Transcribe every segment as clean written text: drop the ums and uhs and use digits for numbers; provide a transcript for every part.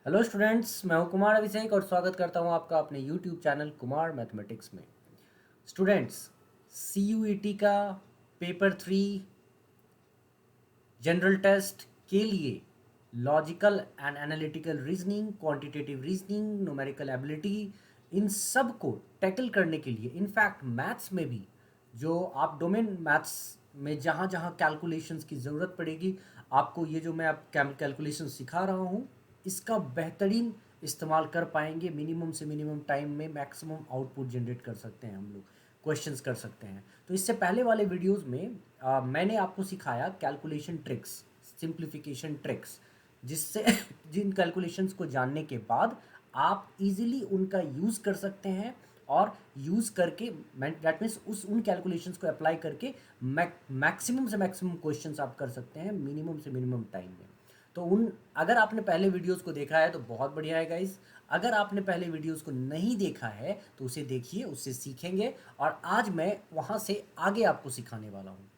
Hello students, मैं हूं कुमार अभिषेक और स्वागत करता हूं आपका अपने यूट्यूब चैनल कुमार मैथमेटिक्स में। स्टूडेंट्स, CUET का पेपर 3 जनरल टेस्ट के लिए logical and analytical reasoning, quantitative reasoning, numerical ability, इन सब को टैकल करने के लिए, इनफैक्ट मैथ्स में भी जो आप डोमेन मैथ्स में जहाँ जहाँ कैलकुलेशंस की ज़रूरत पड़ेगी, आपको ये जो मैं आप कैलकुलेशन सिखा रहा हूँ इसका बेहतरीन इस्तेमाल कर पाएंगे। मिनिमम से मिनिमम टाइम में मैक्सिमम आउटपुट जनरेट कर सकते हैं, हम लोग क्वेश्चंस कर सकते हैं। तो इससे पहले वाले वीडियोस में मैंने आपको सिखाया कैलकुलेशन ट्रिक्स, सिंप्लीफिकेशन ट्रिक्स, जिससे जिन कैलकुलेशंस को जानने के बाद आप इजीली उनका यूज़ कर सकते हैं और यूज़ करके दैट मीन्स उन कैलकुलेशंस को अप्लाई करके मैक्सिमम से मैक्सिमम क्वेश्चंस आप कर सकते हैं मिनिमम से मिनिमम टाइम में। तो उन अगर आपने पहले वीडियोस को देखा है तो बहुत बढ़िया है गाइस। अगर आपने पहले वीडियोस को नहीं देखा है तो उसे देखिए, उससे सीखेंगे। और आज मैं वहाँ से आगे आपको सिखाने वाला हूँ,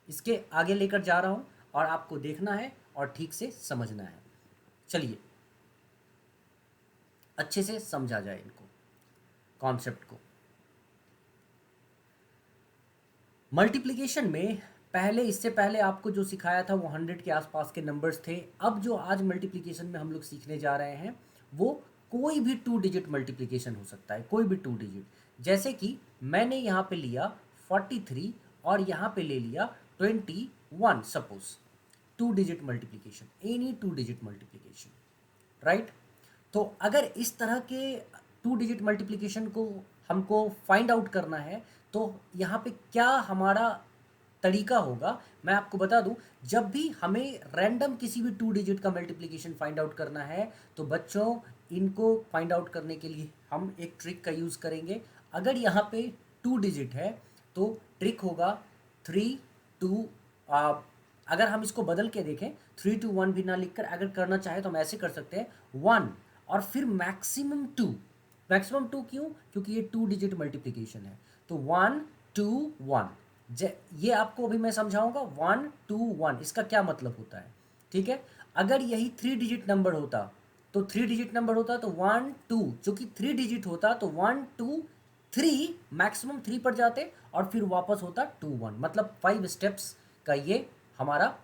इसके आगे लेकर जा रहा हूँ और आपको देखना है और ठीक से समझना है। चलिए अच्छे से समझा जाए इनको, कॉन्सेप्ट को। मल्टीप्लिकेशन में पहले, इससे पहले आपको जो सिखाया था वो 100 के आसपास के नंबर्स थे। अब जो आज मल्टीप्लिकेशन में हम लोग सीखने जा रहे हैं वो कोई भी 2 डिजिट मल्टीप्लिकेशन हो सकता है, कोई भी 2 डिजिट। जैसे कि मैंने यहाँ पे लिया 43 और यहाँ पे ले लिया 21, suppose 2 digit multiplication, any 2 digit multiplication, right. तो अगर इस तरह के 2 डिजिट मल्टीप्लिकेशन को हमको फाइंड आउट करना है तो यहाँ पे क्या हमारा तरीका होगा, मैं आपको बता दूं। जब भी हमें रैंडम किसी भी 2 डिजिट का मल्टीप्लिकेशन फाइंड आउट करना है तो बच्चों, इनको फाइंड आउट करने के लिए हम एक ट्रिक का यूज़ करेंगे। अगर यहाँ पे 2 डिजिट है तो ट्रिक होगा 3 2। अगर हम इसको बदल के देखें, 3 2 1 भी ना लिखकर अगर करना चाहे तो हम ऐसे कर सकते हैं 1 और फिर मैक्सिमम 2। मैक्सिमम 2 क्यों? क्योंकि ये 2 डिजिट मल्टीप्लिकेशन है। तो 1 2 1, ये आपको अभी मैं समझाऊंगा। 1 2 1 इसका क्या मतलब होता है, ठीक है। अगर यही 3 डिजिट नंबर होता तो 3 डिजिट नंबर होता तो 1 2, जो कि 3 डिजिट होता तो 1 2 3, मैक्सिमम 3 पर जाते और फिर वापस होता 2 1, मतलब 5 स्टेप्स का ये हमारा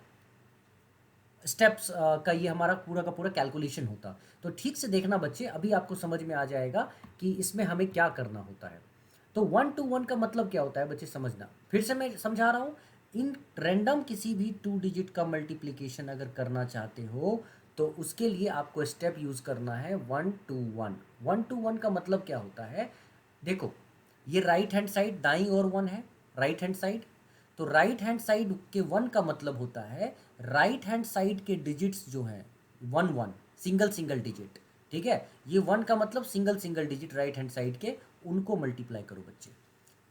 स्टेप्स का ये हमारा पूरा का पूरा कैलकुलेशन होता। तो ठीक से देखना बच्चे, अभी आपको समझ में आ जाएगा कि इसमें हमें क्या करना होता है। तो 1 2 1 का मतलब क्या होता है बच्चे, समझना। फिर से मैं समझा रहा हूँ। इन रैंडम किसी भी 2 डिजिट का मल्टीप्लिकेशन अगर करना चाहते हो तो उसके लिए आपको स्टेप यूज़ करना है 1 2 1। 1 2 1 का मतलब क्या होता है, देखो, ये राइट हैंड साइड दाईं ओर 1 है, राइट हैंड साइड। तो राइट हैंड साइड के 1 का मतलब होता है राइट हैंड साइड के डिजिट्स जो हैं 1 1, सिंगल सिंगल डिजिट, ठीक है। ये 1 का मतलब single single digit right hand side के, उनको मल्टीप्लाई करो बच्चे।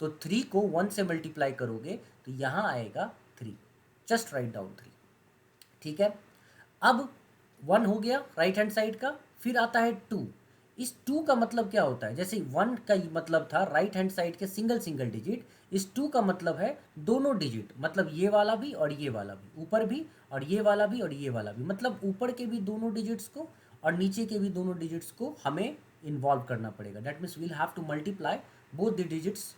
तो 3 को 1 से मल्टीप्लाई करोगे तो यहाँ आएगा 3। जस्ट राइट डाउन 3, ठीक है। अब 1 हो गया राइट हैंड साइड का, फिर आता है 2। इस 2 का मतलब क्या होता है, जैसे 1 का मतलब था राइट हैंड साइड के सिंगल सिंगल डिजिट, इस 2 का मतलब है दोनों डिजिट, मतलब ये वाला भी और ये वाला भी, ऊपर भी और ये वाला भी और ये वाला भी, मतलब ऊपर के भी दोनों डिजिट्स को और नीचे के भी दोनों डिजिट्स को हमें इन्वॉल्व करना पड़ेगा। That means we'll have to multiply both the digits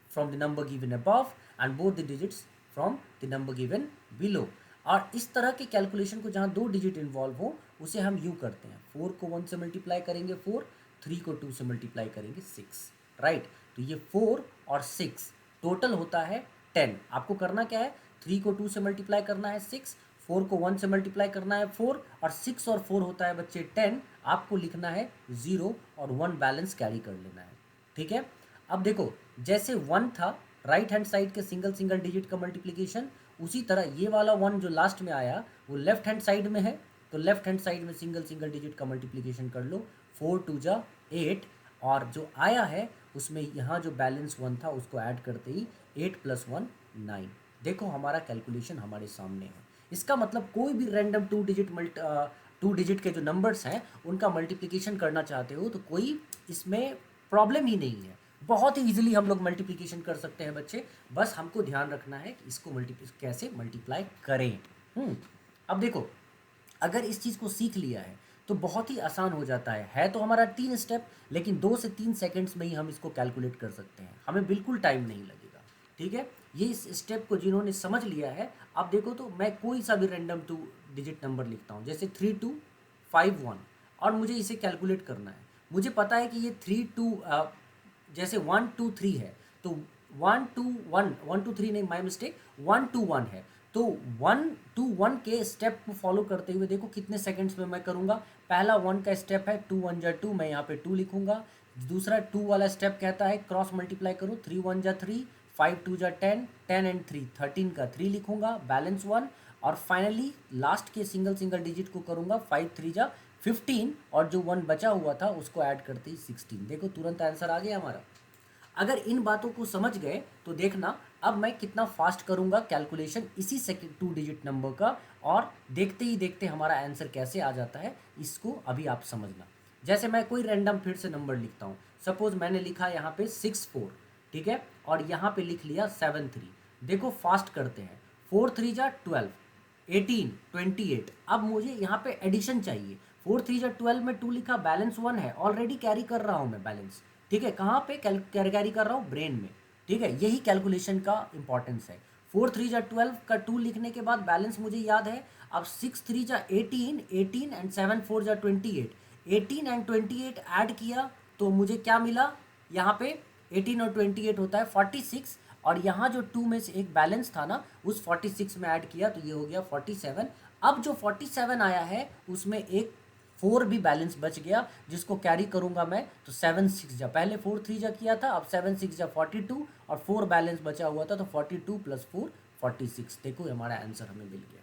from the number given above and both the digits from the number given below। और इस तरह के कैलकुलेशन को जहाँ 2 डिजिट इन्वॉल्व हो उसे हम यूँ करते हैं, 4 को 1 से मल्टीप्लाई करेंगे 4, 3 को 2 से मल्टीप्लाई करेंगे 6, राइट। तो ये 4 और 6 टोटल होता है 10। आपको करना क्या है, 3 को 2 से मल्टीप्लाई करना है 6, 4 को 1 से मल्टीप्लाई करना है 4, और 6 और 4 होता है बच्चे 10। आपको लिखना है 0 और 1 बैलेंस कैरी कर लेना है, ठीक है। अब देखो, जैसे 1 था राइट हैंड साइड के सिंगल सिंगल डिजिट का मल्टीप्लिकेशन, उसी तरह ये वाला 1 जो लास्ट में आया वो लेफ्ट हैंड साइड में है। तो लेफ्ट हैंड साइड में सिंगल सिंगल डिजिट का मल्टीप्लिकेशन कर लो, 4 2 जा 8, और जो आया है उसमें यहाँ जो बैलेंस 1 था उसको ऐड करते ही 8 + 1 9। देखो हमारा कैलकुलेशन हमारे सामने है। इसका मतलब कोई भी रैंडम 2 डिजिट के जो नंबर्स हैं उनका मल्टीप्लिकेशन करना चाहते हो तो कोई इसमें प्रॉब्लम ही नहीं है। बहुत ही इजीली हम लोग मल्टीप्लिकेशन कर सकते हैं बच्चे। बस हमको ध्यान रखना है कि इसको कैसे मल्टीप्लाई करें। अब देखो, अगर इस चीज़ को सीख लिया है तो बहुत ही आसान हो जाता है तो हमारा 3 स्टेप, लेकिन 2 से 3 सेकंड्स में ही हम इसको कैलकुलेट कर सकते हैं, हमें बिल्कुल टाइम नहीं लगेगा। ठीक है, ये इस स्टेप को जिन्होंने समझ लिया है, अब देखो तो मैं कोई सा भी रैंडम 2 डिजिट नंबर लिखता हूँ, जैसे 3251, और मुझे इसे कैलकुलेट करना है। मुझे पता है कि ये 32 जैसे 123 है, तो 121 नहीं, माई मिस्टेक, 121 है, तो 121 के स्टेप को फॉलो करते हुए देखो कितने सेकंड्स में मैं करूँगा। पहला 1 का स्टेप है 2 1 जा 2, मैं यहाँ पे 2 लिखूँगा। दूसरा 2 वाला स्टेप कहता है क्रॉस मल्टीप्लाई करो, 3 1 जा 3, 5 2 जा 10, 10 एंड 3 13 का 3 लिखूँगा, बैलेंस 1, और फाइनली लास्ट के सिंगल सिंगल डिजिट को करूँगा, 5 3 जा 15, और जो 1 बचा हुआ था उसको ऐड करते ही 16। देखो तुरंत आंसर आ गया हमारा। अगर इन बातों को समझ गए तो देखना अब मैं कितना फास्ट करूंगा कैलकुलेशन इसी सेकंड 2 डिजिट नंबर का, और देखते ही देखते हमारा आंसर कैसे आ जाता है इसको अभी आप समझना। जैसे मैं कोई रैंडम फिर से नंबर लिखता हूँ, सपोज मैंने लिखा यहाँ पे 64, ठीक है, और यहाँ पे लिख लिया 73। देखो फास्ट करते हैं, 4 3 जा 12, 18 28। अब मुझे यहाँ पे एडिशन चाहिए, 4 3 जा 12 में 2 लिखा, बैलेंस 1 है, ऑलरेडी कैरी कर रहा हूँ मैं बैलेंस। ठीक है, कहाँ पे कैरी कर रहा हूँ, ब्रेन में। ठीक है, यही कैलकुलेशन का इंपॉर्टेंस है। 4 3 जा 12 का 2 लिखने के बाद बैलेंस मुझे याद है। अब 6 3 जा 18, 18 एंड 7 4 जा 28, 18 एंड 28 ऐड किया तो मुझे क्या मिला, यहाँ पे 18 और 28 होता है 46, और यहाँ जो 2 में से एक बैलेंस था ना, उस 46 में ऐड किया तो ये हो गया 47। अब जो 47 आया है उसमें एक 4 भी बैलेंस बच गया, जिसको कैरी करूंगा मैं, तो 7 6 जा, पहले 4 3 जा किया था, अब 7 6 जा 42, और 4 बैलेंस बचा हुआ था, तो 42 प्लस 4 46। देखो हमारा आंसर हमें मिल गया।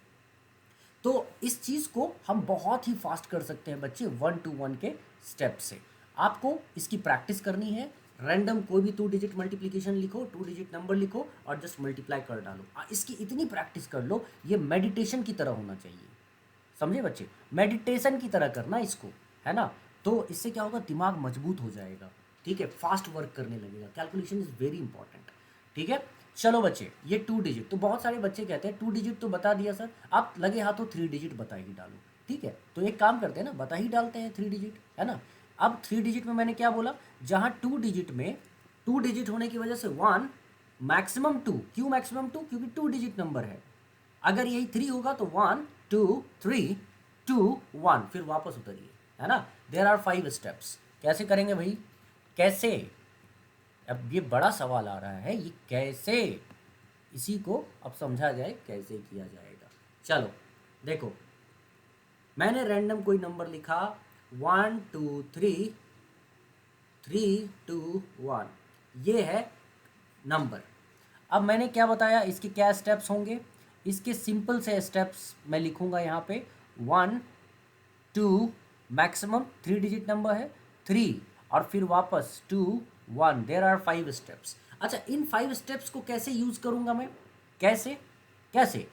तो इस चीज़ को हम बहुत ही फास्ट कर सकते हैं बच्चे 1 to 1 के स्टेप से। आपको इसकी प्रैक्टिस करनी है। रैंडम कोई भी 2 डिजिट मल्टीप्लिकेशन लिखो, 2 डिजिट नंबर लिखो और जस्ट मल्टीप्लाई कर डालो। इसकी इतनी प्रैक्टिस कर लो, ये मेडिटेशन की तरह होना चाहिए, समझे बच्चे, मेडिटेशन की तरह करना इसको, है ना। तो इससे क्या होगा, दिमाग मजबूत हो जाएगा, ठीक है, फास्ट वर्क करने लगेगा। कैलकुलेशन इज वेरी इंपॉर्टेंट, ठीक है। चलो बच्चे, ये 2 डिजिट, तो बहुत सारे बच्चे कहते हैं 2 डिजिट तो बता दिया सर, आप लगे हाथों 3 डिजिट बता ही डालो। ठीक है, तो एक काम करते हैं ना, बता ही डालते हैं 3 डिजिट, है ना। अब 3 डिजिट में मैंने क्या बोला, जहाँ 2 डिजिट में 2 डिजिट होने की वजह से 1 मैक्सिमम 2, क्यों मैक्सिमम 2, क्योंकि 2 डिजिट नंबर है। अगर यही 3 होगा तो 1 2 3 2 1, फिर वापस उतरिए, है ना। There are 5 steps. कैसे करेंगे भाई, कैसे, अब ये बड़ा सवाल आ रहा है, ये कैसे, इसी को अब समझा जाए कैसे किया जाएगा। चलो देखो, मैंने रैंडम कोई नंबर लिखा 1 2 3 3 2 1, ये है नंबर। अब मैंने क्या बताया, इसके क्या स्टेप्स होंगे, इसके सिंपल से स्टेप्स मैं लिखूंगा यहाँ पे। 1 2, मैक्सिमम 3 डिजिट नंबर है, 3, और फिर वापस 2 1, देर आर 5 स्टेप्स। अच्छा, इन 5 स्टेप्स को कैसे यूज़ करूँगा मैं, कैसे कैसे,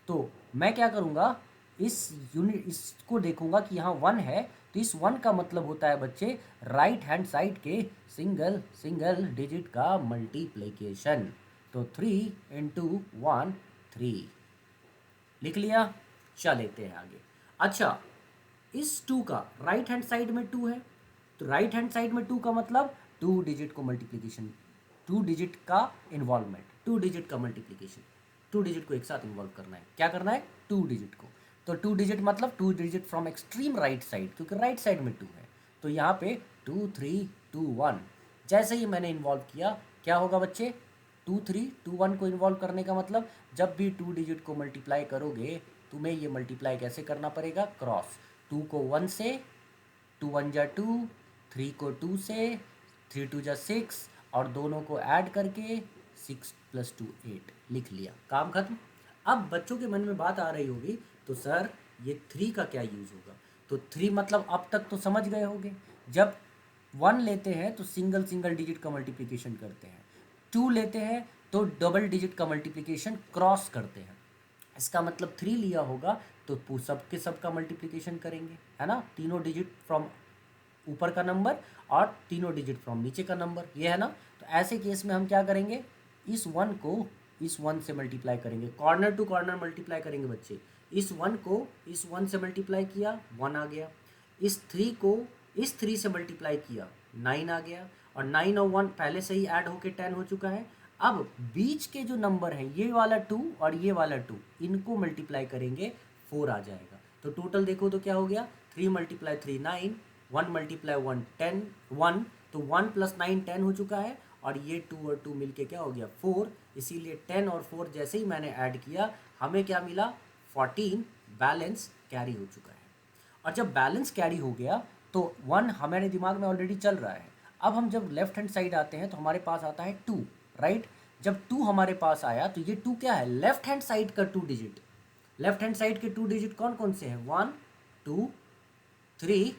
तो मैं क्या करूँगा, इस यूनिट इसको देखूंगा कि यहाँ 1 है, तो इस 1 का मतलब होता है बच्चे राइट हैंड साइड के सिंगल सिंगल डिजिट का मल्टीप्लिकेशन। तो 3 इंटू 1 3 लिख लिया। चलेते हैं आगे। अच्छा, इस 2 का राइट हैंड साइड में 2 है, तो राइट हैंड साइड में 2 का मतलब 2 डिजिट को मल्टीप्लिकेशन, 2 डिजिट का इन्वॉल्वमेंट, 2 डिजिट का मल्टीप्लिकेशन, 2 डिजिट को एक साथ इन्वॉल्व करना है। क्या करना है, 2 डिजिट को। तो 2 डिजिट मतलब 2 digit from extreme right side, क्योंकि राइट साइड में 2 है, तो यहाँ पे 2 3 2 1। जैसे ही मैंने इन्वॉल्व किया, क्या होगा बच्चे, 2 3 2 1 को इन्वॉल्व करने का मतलब, जब भी 2 डिजिट को मल्टीप्लाई करोगे तुम्हें ये मल्टीप्लाई कैसे करना पड़ेगा, क्रॉस। 2 को 1 से, 2 1 जा 2, 3 को 2 से, 3 2 जा 6, और दोनों को ऐड करके 6 + 2 8 लिख लिया, काम खत्म। अब बच्चों के मन में बात आ रही होगी, तो सर ये 3 का क्या यूज़ होगा। तो 3 मतलब अब तक तो समझ गए होंगे, जब 1 लेते हैं तो सिंगल सिंगल डिजिट का मल्टीप्लिकेशन करते हैं, 2 लेते हैं तो डबल डिजिट का मल्टीप्लिकेशन क्रॉस करते हैं। इसका मतलब 3 लिया होगा तो सब के सब का मल्टीप्लिकेशन करेंगे, है ना, तीनों डिजिट फ्रॉम ऊपर का नंबर और तीनों डिजिट फ्रॉम नीचे का नंबर, ये है ना। तो ऐसे केस में हम क्या करेंगे, इस 1 को इस 1 से मल्टीप्लाई करेंगे, कॉर्नर टू कॉर्नर मल्टीप्लाई करेंगे बच्चे। इस 1 को इस 1 से मल्टीप्लाई किया, 1 आ गया। इस 3 को इस 3 से मल्टीप्लाई किया 9 आ गया, और 9 और 1 पहले से ही ऐड होके 10 हो चुका है। अब बीच के जो नंबर हैं ये वाला 2 और ये वाला 2, इनको मल्टीप्लाई करेंगे 4 आ जाएगा। तो टोटल देखो तो क्या हो गया, 3 मल्टीप्लाई 3 9, 1 मल्टीप्लाई 1 10 1, तो 1 प्लस 9 10 हो चुका है, और ये 2 और 2 मिलके क्या हो गया 4। इसीलिए 10 और 4 जैसे ही मैंने ऐड किया हमें क्या मिला 14, बैलेंस कैरी हो चुका है। और जब बैलेंस कैरी हो गया तो 1 हमारे दिमाग में ऑलरेडी चल रहा है। अब हम जब लेफ्ट हैंड साइड आते हैं तो हमारे पास आता है 2, राइट। जब 2 हमारे पास आया तो ये 2 क्या है, लेफ्ट हैंड साइड का 2 डिजिट। लेफ्ट हैंड साइड के 2 डिजिट कौन कौन से हैं, 1 2 3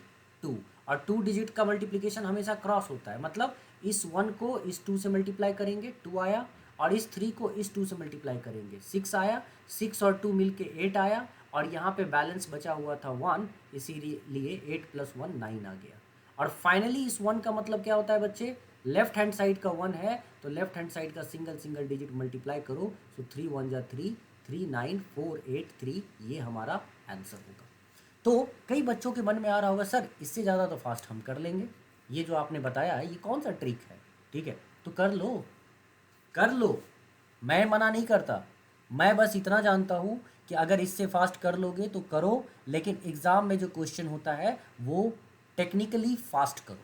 2, और 2 डिजिट का मल्टीप्लिकेशन हमेशा क्रॉस होता है, मतलब इस 1 को इस 2 से मल्टीप्लाई करेंगे 2 आया, और इस 3 को इस 2 से मल्टीप्लाई करेंगे 6 आया, 6 और 2 मिलके 8 आया, और यहाँ पे बैलेंस बचा हुआ था 1, इसीलिए 8 प्लस 1 9 आ गया। और फाइनली इस 1 का मतलब क्या होता है बच्चे, लेफ्ट हैंड साइड का 1 है तो लेफ्ट हैंड साइड का सिंगल सिंगल डिजिट मल्टीप्लाई करो, सो 3 1 जा 3, 3 9 4 8 3, ये हमारा आंसर होगा। तो कई बच्चों के मन में आ रहा होगा सर इससे ज़्यादा तो फास्ट हम कर लेंगे, ये जो आपने बताया है ये कौन सा ट्रिक है, ठीक है तो कर लो, कर लो, मैं मना नहीं करता। मैं बस इतना जानता हूँ कि अगर इससे फास्ट कर लोगे तो करो, लेकिन एग्ज़ाम में जो क्वेश्चन होता है वो टेक्निकली फास्ट करो।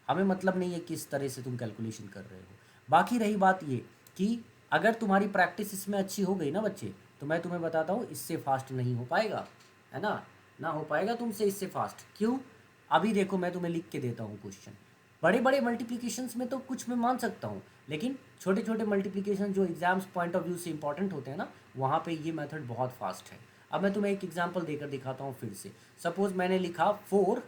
हमें मतलब नहीं है किस तरह से तुम कैलकुलेशन कर रहे हो। बाकी रही बात ये कि अगर तुम्हारी प्रैक्टिस इसमें अच्छी हो गई ना बच्चे, तो मैं तुम्हें बताता हूँ इससे फास्ट नहीं हो पाएगा, है ना, ना हो पाएगा तुमसे इससे फास्ट। क्यों, अभी देखो मैं तुम्हें लिख के देता हूँ क्वेश्चन। बड़े बड़े मल्टीप्लिकेशंस में तो कुछ मैं मान सकता हूँ, लेकिन छोटे छोटे मल्टीप्लिकेशन जो एग्जाम्स पॉइंट ऑफ व्यू से इंपॉर्टेंट होते हैं ना, वहाँ पे ये मेथड बहुत फास्ट है। अब मैं तुम्हें एक एग्जांपल देकर दिखाता हूँ फिर से। सपोज मैंने लिखा 4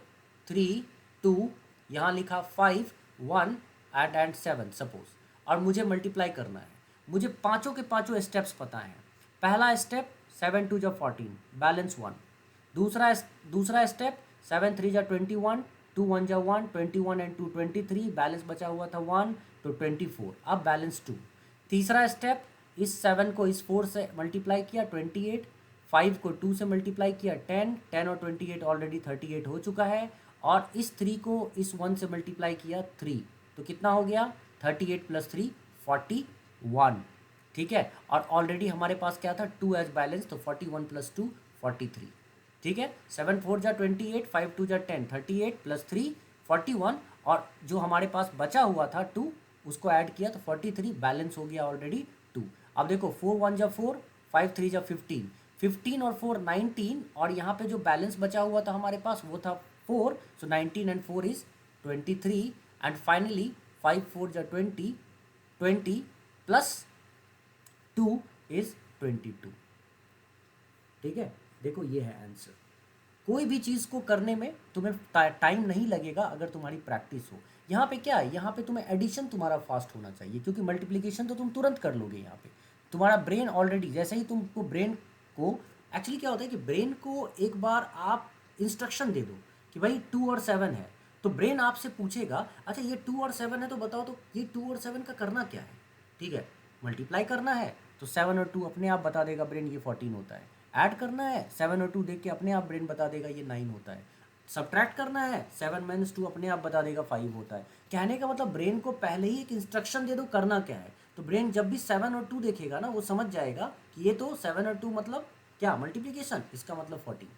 3 2, यहाँ लिखा 5 1 एंड 7 सपोज, और मुझे मल्टीप्लाई करना है। मुझे पाँचों के पाँचों स्टेप्स पता हैं। पहला स्टेप 7 2 जा 14, बैलेंस 1। दूसरा स्टेप 7 3 जा 21, 2 1 जा 1, 21 एंड 2 23, बैलेंस बचा हुआ था 1 तो 24, अब बैलेंस 2। तीसरा स्टेप, इस 7 को इस 4 से मल्टीप्लाई किया 28, 5 को 2 से मल्टीप्लाई किया 10, 10 और 28 ऑलरेडी 38 हो चुका है, और इस 3 को इस 1 से मल्टीप्लाई किया 3, तो कितना हो गया 38 प्लस 3 41, ठीक है। और ऑलरेडी हमारे पास क्या था 2 एज बैलेंस, तो 41 प्लस 2 43, ठीक है। 7 4 जा 28, 5 2 जा 10, 38 प्लस 3 41, और जो हमारे पास बचा हुआ था 2 उसको ऐड किया तो 43, बैलेंस हो गया ऑलरेडी 2। अब देखो 4 1 जा 4, 5 3 जा 15, 15 और 4 19, और यहाँ पे जो बैलेंस बचा हुआ था हमारे पास वो था 4, so 19 and 4 is 23, and finally 5 4 जा 20, 20 plus 2 is 22, ठीक है। देखो ये है आंसर। कोई भी चीज़ को करने में तुम्हें टाइम नहीं लगेगा अगर तुम्हारी प्रैक्टिस हो। यहाँ पे क्या है, यहाँ पे तुम्हें एडिशन तुम्हारा फास्ट होना चाहिए, क्योंकि मल्टीप्लिकेशन तो तुम तुरंत कर लोगे। यहाँ पे तुम्हारा ब्रेन ऑलरेडी, जैसे ही तुमको ब्रेन को, एक्चुअली क्या होता है कि ब्रेन को एक बार आप इंस्ट्रक्शन दे दो कि भाई 2 और 7 है, तो ब्रेन आपसे पूछेगा अच्छा ये 2 और 7 है तो बताओ तो ये 2 और 7 का करना क्या है, ठीक है। मल्टीप्लाई करना है तो 7 और 2 अपने आप बता देगा ब्रेन ये 14 होता है। ऐड करना है 7 और 2 देख के अपने आप ब्रेन बता देगा ये 9 होता है। सब्ट्रैक्ट करना है 7 माइनस 2 अपने आप बता देगा 5 होता है। कहने का मतलब ब्रेन को पहले ही एक इंस्ट्रक्शन दे दो करना क्या है, तो ब्रेन जब भी 7 और 2 देखेगा ना वो समझ जाएगा कि ये तो 7 और 2 मतलब क्या मल्टीप्लिकेशन, इसका मतलब 14,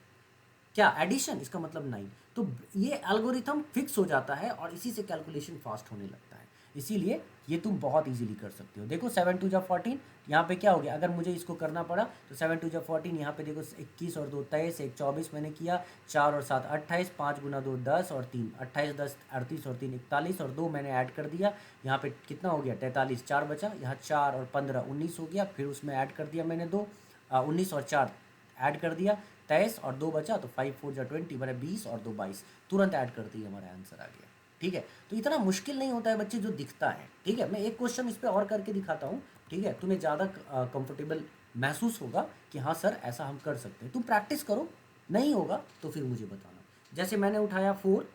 क्या एडिशन, इसका मतलब 9। तो ये एल्गोरिथम फिक्स हो जाता है और इसी से कैलकुलेशन फास्ट होने लगता है। इसीलिए ये तुम बहुत इजीली कर सकते हो। देखो 7 2 जा 14, यहाँ पे क्या हो गया, अगर मुझे इसको करना पड़ा तो 7 2 जा 14, यहाँ पे देखो 21 और 2 23, 1 24 मैंने किया, 4 और 7 28, 5 गुना 2 10 और 3 28, 10 38 और 3 41, और 2 मैंने ऐड कर दिया, यहाँ पे कितना हो गया 43, 4 बचा, यहाँ 4 और 15 19 हो गया, फिर उसमें ऐड कर दिया मैंने 2 19 और 4 ऐड कर दिया 23 और 2 बचा, तो 5 4 जा 20 बने 20 और 2 22, तुरंत ऐड कर दिया हमारा आंसर आ गया, ठीक है। तो इतना मुश्किल नहीं होता है बच्चे जो दिखता है, ठीक है। मैं एक क्वेश्चन इस पर और करके दिखाता हूँ, ठीक है, तुम्हें ज़्यादा कंफर्टेबल महसूस होगा कि हाँ सर ऐसा हम कर सकते हैं। तुम प्रैक्टिस करो, नहीं होगा तो फिर मुझे बताना। जैसे मैंने उठाया 4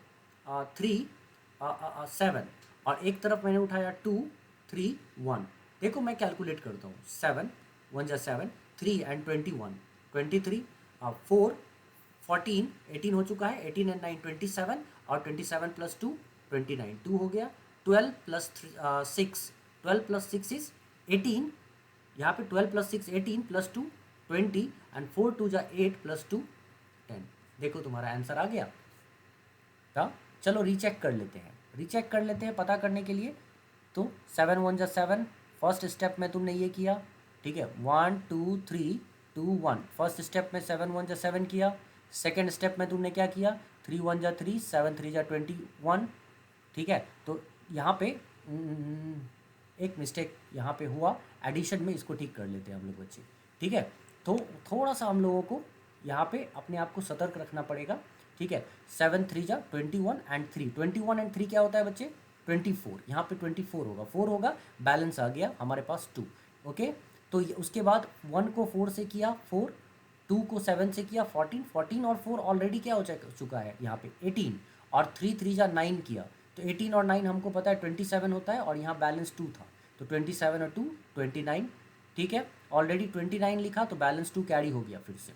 3 7, और एक तरफ मैंने उठाया 2 3 1। देखो मैं कैलकुलेट करता हूँ, 7 1 जा 7, 3 एंड 21 23, 4 14, 18 हो चुका है, 18 एंड 9 27, और 27 प्लस 2 29, 2 हो गया। 12 प्लस 6, 12 प्लस 6 इज 18, यहाँ पे 12 प्लस 6 18 प्लस 2 20, एंड 4 2 जा 8 प्लस 2 10। देखो तुम्हारा आंसर आ गया। तो चलो रीचेक कर लेते हैं, रीचेक कर लेते हैं पता करने के लिए। तो 7 1 जा 7, फर्स्ट स्टेप में तुमने ये किया, ठीक है, 1 2 3 2 1, फर्स्ट स्टेप में 7 1 जा 7 किया। सेकेंड स्टेप में तुमने क्या किया, 3 1 जा 3, 7 3 जा 21, ठीक है। तो यहाँ पे एक मिस्टेक यहाँ पे हुआ एडिशन में, इसको ठीक कर लेते हैं हम लोग बच्चे, ठीक है। तो थोड़ा सा हम लोगों को यहाँ पे अपने आप को सतर्क रखना पड़ेगा, ठीक है। 7 3 जा 21 एंड 3, 21 एंड 3 क्या होता है बच्चे, 24, यहाँ पे 24 होगा, 4 होगा, बैलेंस आ गया हमारे पास 2, ओके। तो उसके बाद 1 को 4 से किया 4, 2 को 7 से किया 14, 14 और 4 ऑलरेडी क्या हो चुका है यहाँ पे 18, और 3 3 जा 9 किया, तो 18 और 9 हमको पता है 27 होता है, और यहाँ बैलेंस 2 था, तो 27 और 2 29, ठीक है। ऑलरेडी 29 लिखा तो बैलेंस 2 कैरी हो गया फिर से,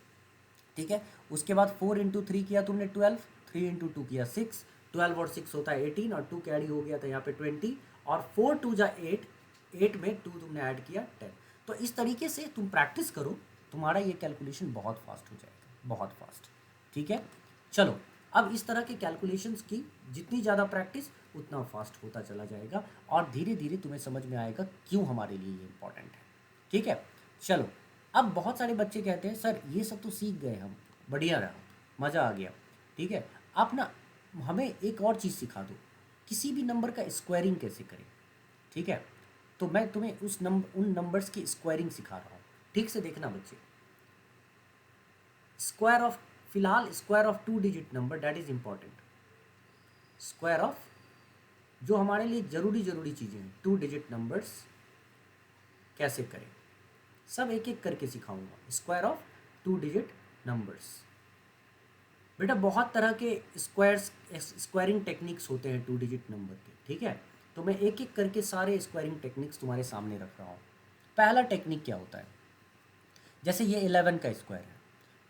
ठीक है। उसके बाद 4 इंटू 3 किया तुमने 12, 3 इंटू 2 किया 6, 12 और 6 होता है 18, और 2 कैरी हो गया था यहाँ पे 20, और 4 2 जा 8, 8 में 2 तुमने ऐड किया 10। तो इस तरीके से तुम प्रैक्टिस करो, तुम्हारा ये कैलकुलेशन बहुत फास्ट हो जाएगा, बहुत फास्ट, ठीक है। चलो अब इस तरह के कैलकुलेशंस की जितनी ज़्यादा प्रैक्टिस उतना फास्ट होता चला जाएगा, और धीरे धीरे तुम्हें समझ में आएगा क्यों हमारे लिए ये इम्पोर्टेंट है, ठीक है। चलो अब बहुत सारे बच्चे कहते हैं सर ये सब तो सीख गए हम, बढ़िया रहा, मज़ा आ गया, ठीक है, आप ना हमें एक और चीज़ सिखा दो, किसी भी नंबर का स्क्वायरिंग कैसे करें, ठीक है। तो मैं तुम्हें उन नंबर्स की स्क्वायरिंग सिखा रहा हूँ, ठीक से देखना बच्चे। स्क्वायर ऑफ, फिलहाल square of 2 digit number, that is important. Square of जो हमारे लिए जरूरी चीज़ें हैं, 2 डिजिट नंबर्स कैसे करें, सब एक एक करके सिखाऊंगा। स्क्वायर ऑफ 2 डिजिट नंबर्स, बेटा बहुत तरह के स्क्वायरिंग टेक्निक्स होते हैं 2 डिजिट नंबर के, ठीक है। तो मैं एक एक करके सारे स्क्वायरिंग टेक्निक्स तुम्हारे सामने रख रहा हूँ। पहला टेक्निक क्या होता है, जैसे ये 11 का स्क्वायर है,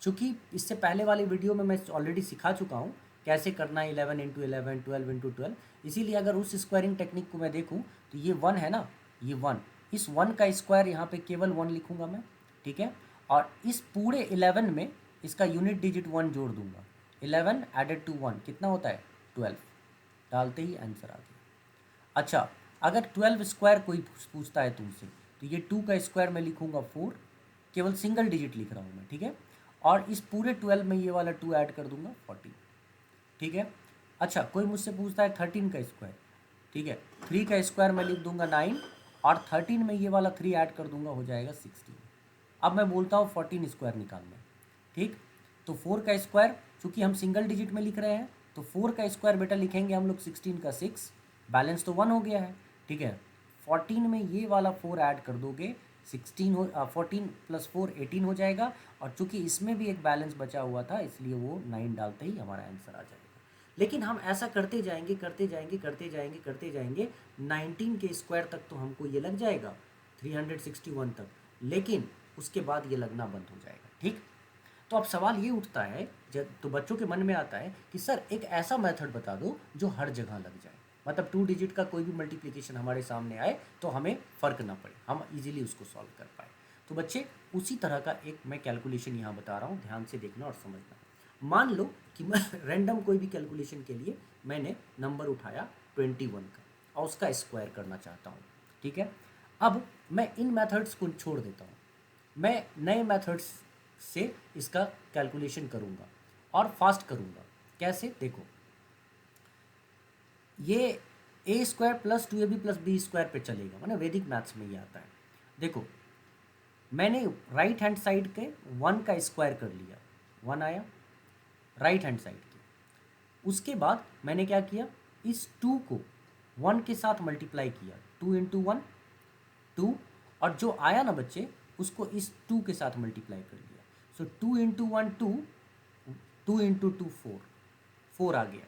चूँकि इससे पहले वाली वीडियो में मैं ऑलरेडी सिखा चुका हूँ कैसे करना है 11 इंटू 11, 12 इंटू 12, इसीलिए अगर उस स्क्वायरिंग टेक्निक को मैं देखूँ तो ये 1 है ना, ये 1, इस 1 का स्क्वायर यहाँ पे केवल 1 लिखूँगा मैं, ठीक है। और इस पूरे 11 में इसका यूनिट डिजिट 1 जोड़ दूंगा, 11 एडेड टू 1 कितना होता है 12, डालते ही आंसर आ गया। अच्छा अगर 12 स्क्वायर कोई पूछता है तुमसे, तो ये 2 का स्क्वायर मैं लिखूँगा 4, केवल सिंगल डिजिट लिख रहा हूँ मैं, ठीक है। और इस पूरे 12 में ये वाला 2 ऐड कर दूंगा 14, ठीक है। अच्छा कोई मुझसे पूछता है 13 का स्क्वायर, ठीक है, 3 का स्क्वायर मैं लिख दूंगा 9, और 13 में ये वाला 3 ऐड कर दूंगा, हो जाएगा 16। अब मैं बोलता हूँ 14 स्क्वायर निकालना है, ठीक। तो 4 का स्क्वायर, चूँकि हम सिंगल डिजिट में लिख रहे हैं, तो 4 का स्क्वायर बेटा लिखेंगे हम लोग 16 का 6, बैलेंस तो 1 हो गया है, ठीक है। 14 में ये वाला 4 ऐड कर दोगे, 14 प्लस 4 18 हो जाएगा, और चूंकि इसमें भी एक बैलेंस बचा हुआ था इसलिए वो 9 डालते ही हमारा आंसर आ जाएगा। लेकिन हम ऐसा करते जाएंगे करते जाएंगे करते जाएंगे करते जाएंगे, 19 के स्क्वायर तक तो हमको ये लग जाएगा 361 तक, लेकिन उसके बाद ये लगना बंद हो जाएगा, ठीक। तो अब सवाल ये उठता है, जब तो बच्चों के मन में आता है कि सर एक ऐसा मेथड बता दो जो हर जगह लग जाए, मतलब 2 डिजिट का कोई भी मल्टीप्लिकेशन हमारे सामने आए तो हमें फ़र्क ना पड़े, हम इजीली उसको सॉल्व कर पाए। तो बच्चे उसी तरह का एक मैं कैलकुलेशन यहाँ बता रहा हूँ, ध्यान से देखना और समझना। मान लो कि मैं रैंडम कोई भी कैलकुलेशन के लिए मैंने नंबर उठाया 21 का और उसका स्क्वायर करना चाहता हूँ, ठीक है। अब मैं इन मेथड्स को छोड़ देता हूँ, मैं नए मेथड्स से इसका कैलकुलेशन करूँगा और फास्ट करूँगा। कैसे, देखो ये a square plus 2ab plus b square पे चलेगा, मतलब वैदिक मैथ्स में ये आता है। देखो मैंने राइट हैंड साइड के 1 का स्क्वायर कर लिया, 1 आया राइट हैंड साइड के। उसके बाद मैंने क्या किया, इस 2 को 1 के साथ मल्टीप्लाई किया, 2 इंटू 1 2, और जो आया ना बच्चे उसको इस 2 के साथ मल्टीप्लाई कर लिया। सो 2 इंटू 1 2, 2 इंटू 2 4, 4 आ गया,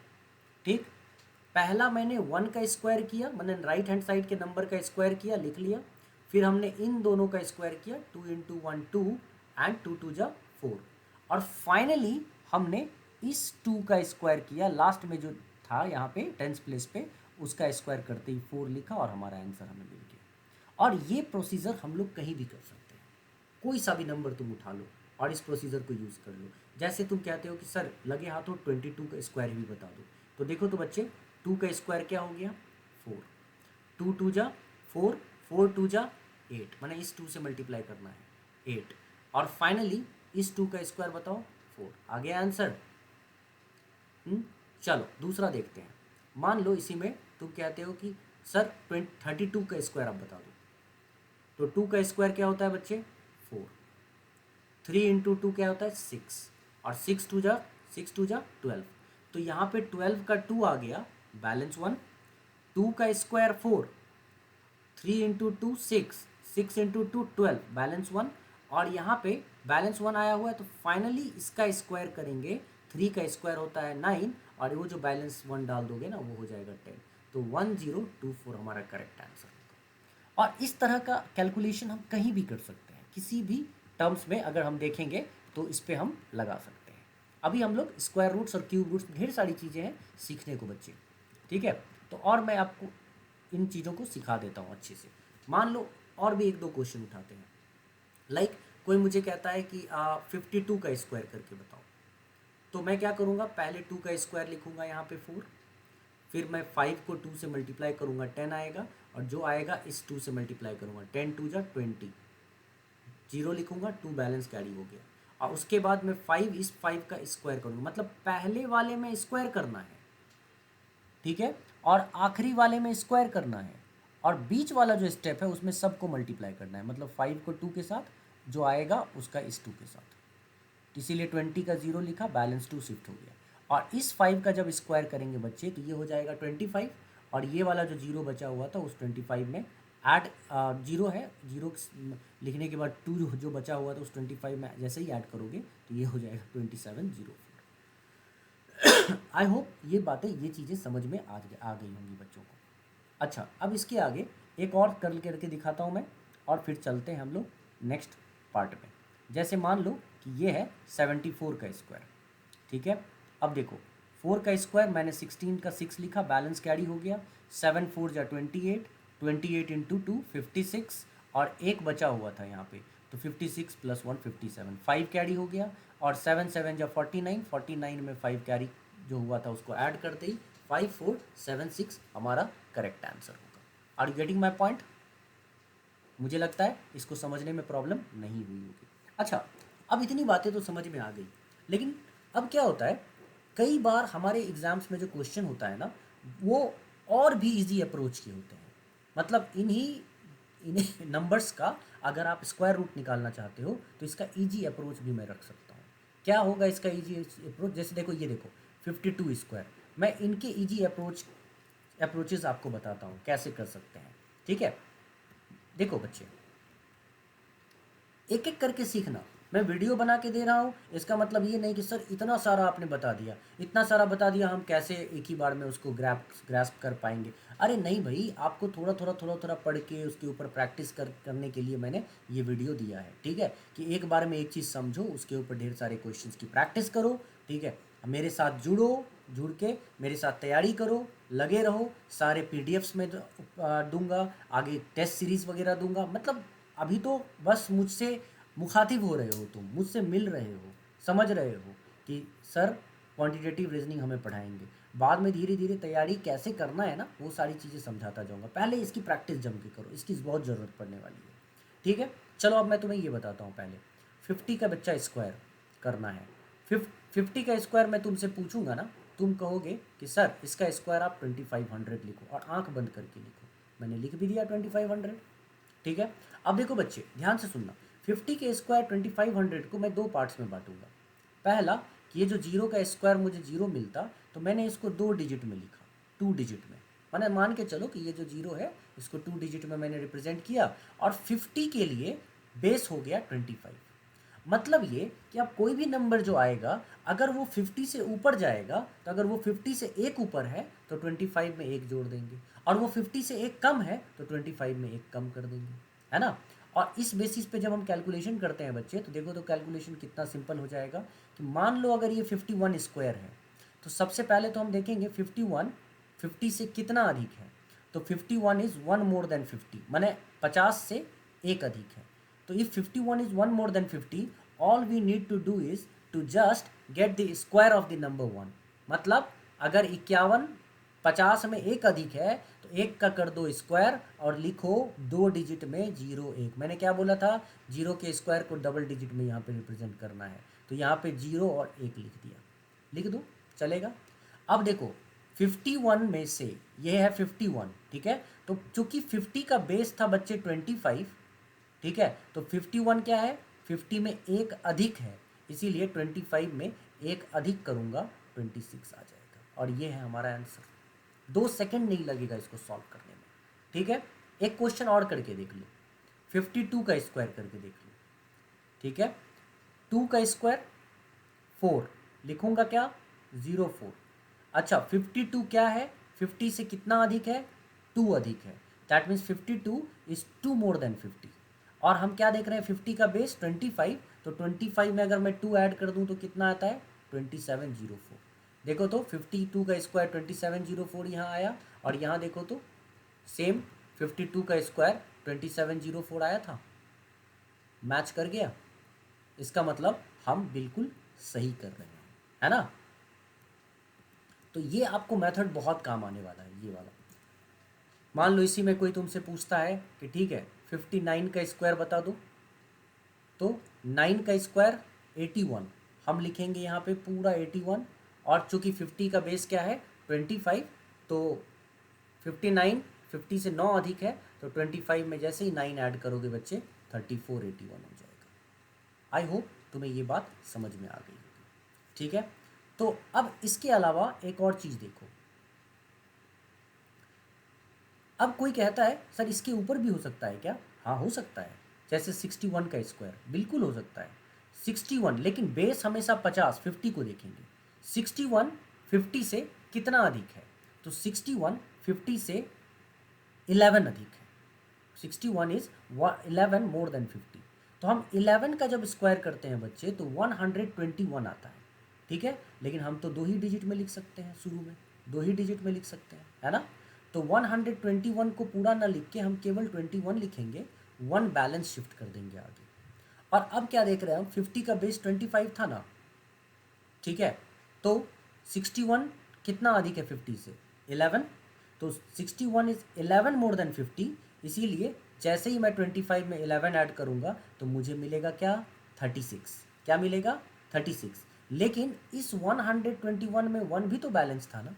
ठीक। पहला मैंने 1 का स्क्वायर किया, मैंने राइट हैंड साइड के नंबर का स्क्वायर किया, लिख लिया। फिर हमने इन दोनों का स्क्वायर किया, 2 इंटू 1 2 एंड 2 2 जा 4, और फाइनली हमने इस 2 का स्क्वायर किया, लास्ट में जो था यहाँ पे टेंस प्लेस पे उसका स्क्वायर करते ही 4 लिखा और हमारा आंसर हमें मिल गया। और ये प्रोसीजर हम लोग कहीं भी कर सकते हैं, कोई सा भी नंबर तुम उठा लो और इस प्रोसीजर को यूज़ कर लो। जैसे तुम कहते हो कि सर लगे हाथों 22 का स्क्वायर भी बता दो, तो देखो तो बच्चे 2 का स्क्वायर क्या हो गया 4, 2 2 जा 4, 4 2 जा 8, मैंने इस 2 से मल्टीप्लाई करना है 8, और फाइनली इस 2 का स्क्वायर बताओ 4, आ गया आंसर। चलो दूसरा देखते हैं। मान लो इसी में तुम कहते हो कि सर 32 का स्क्वायर आप बता दो, तो 2 का स्क्वायर क्या होता है बच्चे 4, 3 इंटू 2 क्या होता है 6, और 6 टू जा 12, तो यहाँ पे 12 का 2 आ गया बैलेंस 1, 2 का स्क्वायर 4, 3 इंटू 2 6, 6 इंटू 2 12 बैलेंस 1, और यहाँ पे बैलेंस 1 आया हुआ है, तो फाइनली इसका स्क्वायर करेंगे, 3 का स्क्वायर होता है 9, और वो जो बैलेंस 1 डाल दोगे ना वो हो जाएगा 10, तो 1024 हमारा करेक्ट आंसर होगा। और इस तरह का कैलकुलेशन हम कहीं भी कर सकते हैं, किसी भी टर्म्स में अगर हम देखेंगे तो इस पर हम लगा सकते हैं। अभी हम लोग स्क्वायर रूट्स और क्यूब रूट्स, ढेर सारी चीज़ें हैं सीखने को बच्चे, ठीक है। तो और मैं आपको इन चीज़ों को सिखा देता हूँ अच्छे से। मान लो और भी एक दो क्वेश्चन उठाते हैं, लाइक कोई मुझे कहता है कि 52 का स्क्वायर करके बताओ, तो मैं क्या करूँगा, पहले 2 का स्क्वायर लिखूँगा यहाँ पे 4, फिर मैं 5 को 2 से मल्टीप्लाई करूँगा 10 आएगा, और जो आएगा इस 2 से मल्टीप्लाई करूँगा 10 2 जा 20, 0 लिखूँगा 2 बैलेंस कैरी हो गया, और उसके बाद मैं 5 इस 5 का स्क्वायर करूँगा, मतलब पहले वाले में स्क्वायर करना है, ठीक है, और आखिरी वाले में स्क्वायर करना है, और बीच वाला जो स्टेप है उसमें सबको मल्टीप्लाई करना है, मतलब 5 को 2 के साथ, जो आएगा उसका इस 2 के साथ, इसीलिए 20 का 0 लिखा, बैलेंस 2 शिफ्ट हो गया। और इस 5 का जब स्क्वायर करेंगे बच्चे तो ये हो जाएगा 25, और ये वाला जो 0 बचा हुआ था उस 25 में ऐड 0 है, 0 लिखने के बाद 2 जो बचा हुआ था उस 25 में जैसे ही ऐड करोगे तो ये हो जाएगा 2704। आई होप ये बातें, ये चीज़ें समझ में आ गई होंगी बच्चों को। अच्छा, अब इसके आगे एक और करके दिखाता हूँ मैं, और फिर चलते हैं हम लोग नेक्स्ट पार्ट में। जैसे मान लो कि ये है 74 का स्क्वायर, ठीक है। अब देखो 4 का स्क्वायर मैंने 16 का 6 लिखा, बैलेंस कैरी हो गया, 7 4 जा 28, 28 इंटू 2 56, और एक बचा हुआ था यहाँ पे, तो 56 प्लस 1 57, 5 कैरी हो गया, और 7 7 जा 49, 49 में 5 कैरी जो हुआ था उसको ऐड करते ही 5476 हमारा करेक्ट आंसर होगा। Are you getting my point? मुझे लगता है इसको समझने में प्रॉब्लम नहीं हुई होगी। अच्छा, अब इतनी बातें तो समझ में आ गई, लेकिन अब क्या होता है, कई बार हमारे एग्ज़ाम्स में जो क्वेश्चन होता है ना वो और भी इजी अप्रोच के होते हैं, मतलब इन्हीं नंबर्स का अगर आप स्क्वायर रूट निकालना चाहते हो तो इसका इजी अप्रोच भी मैं रख सकता हूँ। क्या होगा इसका इजी अप्रोच, जैसे देखो ये देखो 52 स्क्वायर, मैं इनके इजी अप्रोचेस आपको बताता हूँ कैसे कर सकते हैं, ठीक है। देखो बच्चे, एक एक करके सीखना, मैं वीडियो बना के दे रहा हूँ, इसका मतलब ये नहीं कि सर इतना सारा आपने बता दिया, इतना सारा बता दिया, हम कैसे एक ही बार में उसको ग्रैस्प कर पाएंगे। अरे नहीं भाई, आपको थोड़ा पढ़ के उसके ऊपर प्रैक्टिस करने के लिए मैंने ये वीडियो दिया है, ठीक है, कि एक बार में एक चीज़ समझो, उसके ऊपर ढेर सारे क्वेश्चंस की प्रैक्टिस करो, ठीक है। मेरे साथ जुड़ के मेरे साथ तैयारी करो, लगे रहो, सारे पीडीएफ्स में दूंगा, आगे टेस्ट सीरीज़ वगैरह दूंगा, मतलब अभी तो बस मुझसे मुखातिब हो रहे हो, तुम मुझसे मिल रहे हो, समझ रहे हो कि सर क्वांटिटेटिव रीजनिंग हमें पढ़ाएंगे, बाद में धीरे धीरे तैयारी कैसे करना है ना वो सारी चीज़ें समझाता जाऊंगा, पहले इसकी प्रैक्टिस जम के करो, इसकी बहुत ज़रूरत पड़ने वाली है, ठीक है। चलो अब मैं तुम्हें ये बताता हूँ, पहले 50 का बच्चा स्क्वायर करना है, 50 का स्क्वायर मैं तुमसे पूछूंगा ना, तुम कहोगे कि सर इसका स्क्वायर आप 2500 लिखो, और आंख बंद करके लिखो, मैंने लिख भी दिया 2500, ठीक है। अब देखो बच्चे ध्यान से सुनना, 50 के स्क्वायर 2500 को मैं दो पार्ट्स में बांटूंगा। पहला कि ये जो जीरो का स्क्वायर मुझे जीरो मिलता तो मैंने इसको 2 डिजिट में लिखा, 2 डिजिट में, मैंने मान के चलो कि ये जो जीरो है इसको 2 डिजिट में मैंने रिप्रेजेंट किया, और 50 के लिए बेस हो गया 25। मतलब ये कि अब कोई भी नंबर जो आएगा अगर वो 50 से ऊपर जाएगा, तो अगर वो 50 से एक ऊपर है तो 25 में एक जोड़ देंगे, और वो 50 से एक कम है तो 25 में एक कम कर देंगे, है ना। और इस बेसिस पे जब हम कैलकुलेशन करते हैं बच्चे, तो देखो तो कैलकुलेशन कितना सिंपल हो जाएगा कि मान लो अगर ये 51 स्क्वायर है, तो सबसे पहले तो हम देखेंगे 51 50 से कितना अधिक है। तो 51 इज़ वन मोर देन 50, माने 50 से एक अधिक है। तो if 51 is one more than 50, all we need to do is to just get the square of the number 1। मतलब अगर 51 50 में एक अधिक है, तो एक का कर दो स्क्वायर और लिखो दो डिजिट में 01। मैंने क्या बोला था, जीरो के स्क्वायर को डबल डिजिट में यहाँ पे रिप्रेजेंट करना है, तो यहाँ पे 0 और 1 लिख दिया, लिख दो, चलेगा। अब देखो 51 में से ये है 51, ठीक है। तो चूंकि 50 का बेस था बच्चे 25, ठीक है, तो 51 क्या है, 50 में एक अधिक है, इसीलिए 25 में एक अधिक करूँगा 26 आ जाएगा। और ये है हमारा आंसर। 2 सेकंड नहीं लगेगा इसको सॉल्व करने में, ठीक है। एक क्वेश्चन और करके देख लो, 52 का स्क्वायर करके देख लो, ठीक है। 2 का स्क्वायर 4, लिखूंगा क्या, 04। अच्छा 52 क्या है, 50 से कितना अधिक है, 2 अधिक है, that means 52 is 2 more than 50। और हम क्या देख रहे हैं, 50 का बेस 25, तो 25 में अगर मैं 2 ऐड कर दूं तो कितना आता है, 2704। देखो तो 52 का स्क्वायर 2704 यहाँ आया, और यहाँ देखो तो सेम 52 का स्क्वायर 2704 आया था, मैच कर गया। इसका मतलब हम बिल्कुल सही कर रहे हैं, है ना। तो ये आपको मेथड बहुत काम आने वाला है, ये वाला। मान लो इसी में कोई तुमसे पूछता है कि ठीक है 59 का स्क्वायर बता दो, तो 9 का स्क्वायर 81, हम लिखेंगे यहाँ पे पूरा 81। और चूंकि 50 का बेस क्या है 25, तो 59 50 से 9 अधिक है, तो 25 में जैसे ही 9 ऐड करोगे बच्चे 3481 हो जाएगा। आई होप तुम्हें ये बात समझ में आ गई होगी, ठीक है। तो अब इसके अलावा एक और चीज़ देखो, अब कोई कहता है सर इसके ऊपर भी हो सकता है क्या, हाँ हो सकता है। जैसे 61 का स्क्वायर बिल्कुल हो सकता है, 61, लेकिन बेस हमेशा 50 को देखेंगे। 61 50 से कितना अधिक है, तो 61 50 से 11 अधिक है। 61 इज 11 मोर देन 50। तो हम 11 का जब स्क्वायर करते हैं बच्चे, तो 121 आता है, ठीक है। लेकिन हम तो 2 ही डिजिट में लिख सकते हैं, शुरू में 2 ही डिजिट में लिख सकते हैं, है ना। तो 121 को पूरा ना लिख के हम केवल 21 लिखेंगे, 1 बैलेंस शिफ्ट कर देंगे आगे। और अब क्या देख रहे हैं हम, 50 का बेस 25 था ना, ठीक है। तो 61 कितना अधिक है 50 से, 11। तो 61 इज 11 मोर देन 50, इसीलिए जैसे ही मैं 25 में 11 ऐड करूँगा तो मुझे मिलेगा क्या, 36। क्या मिलेगा, 36। लेकिन इस 121 में 1 भी तो बैलेंस था ना,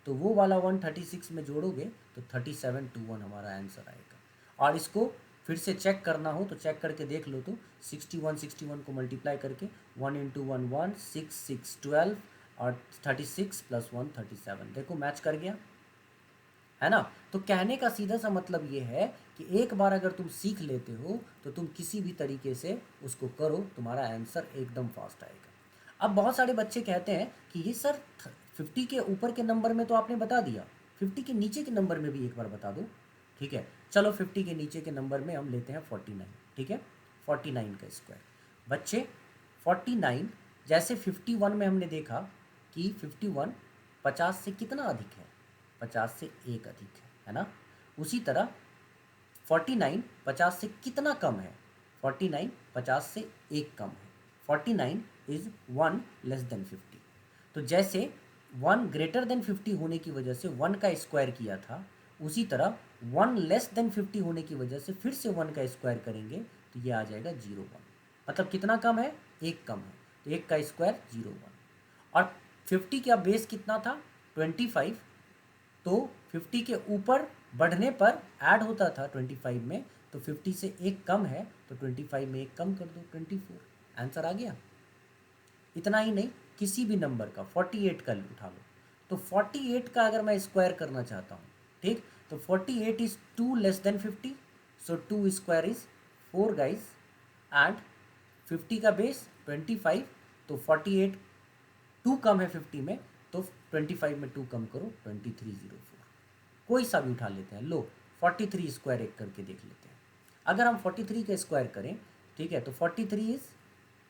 तो वो वाला 1 36 में जोड़ोगे तो 3721 हमारा आंसर आएगा। और इसको फिर से चेक करना हो तो चेक करके देख लो, तो 61 को मल्टीप्लाई करके 1 इंटू 1 1 6 6 12 और 36 प्लस 1 37, देखो मैच कर गया, है ना। तो कहने का सीधा सा मतलब ये है कि एक बार अगर तुम सीख लेते हो तो तुम किसी भी तरीके से उसको करो, तुम्हारा आंसर एकदम फास्ट आएगा। अब बहुत सारे बच्चे कहते हैं कि ये सर 50 के ऊपर के नंबर में तो आपने बता दिया, 50 के नीचे के नंबर में भी एक बार बता दो, ठीक है। चलो 50 के नीचे के नंबर में हम लेते हैं 49, ठीक है। 49 का स्क्वायर बच्चे 49, जैसे 51 में हमने देखा कि 51 50 से कितना अधिक है, 50 से एक अधिक है ना। उसी तरह 49 50 से कितना कम है, 49 50 से एक कम है, 49 इज 1 लेस देन 50। तो जैसे 1 ग्रेटर देन 50 होने की वजह से 1 का स्क्वायर किया था, उसी तरह 1 लेस देन 50 होने की वजह से फिर से 1 का स्क्वायर करेंगे तो ये आ जाएगा 01। मतलब कितना कम है, एक कम है, तो एक का स्क्वायर 01। और 50 का बेस कितना था 25, तो 50 के ऊपर बढ़ने पर ऐड होता था 25 में, तो 50 से एक कम है तो 25 में एक कम कर दो 24, आंसर आ गया। इतना ही नहीं, किसी भी नंबर का 48 का उठा लो, तो 48 का अगर मैं स्क्वायर करना चाहता हूँ, ठीक, तो 48 is 2 less than 50, so 2 square is 4 guys, and 50 का बेस 25, तो 48 2 कम है 50 में, तो 25 में 2 कम करो 2304। कोई सा भी उठा लेते हैं, लो 43 स्क्वायर एक करके देख लेते हैं। अगर हम 43 का स्क्वायर करें, ठीक है, तो 43 इज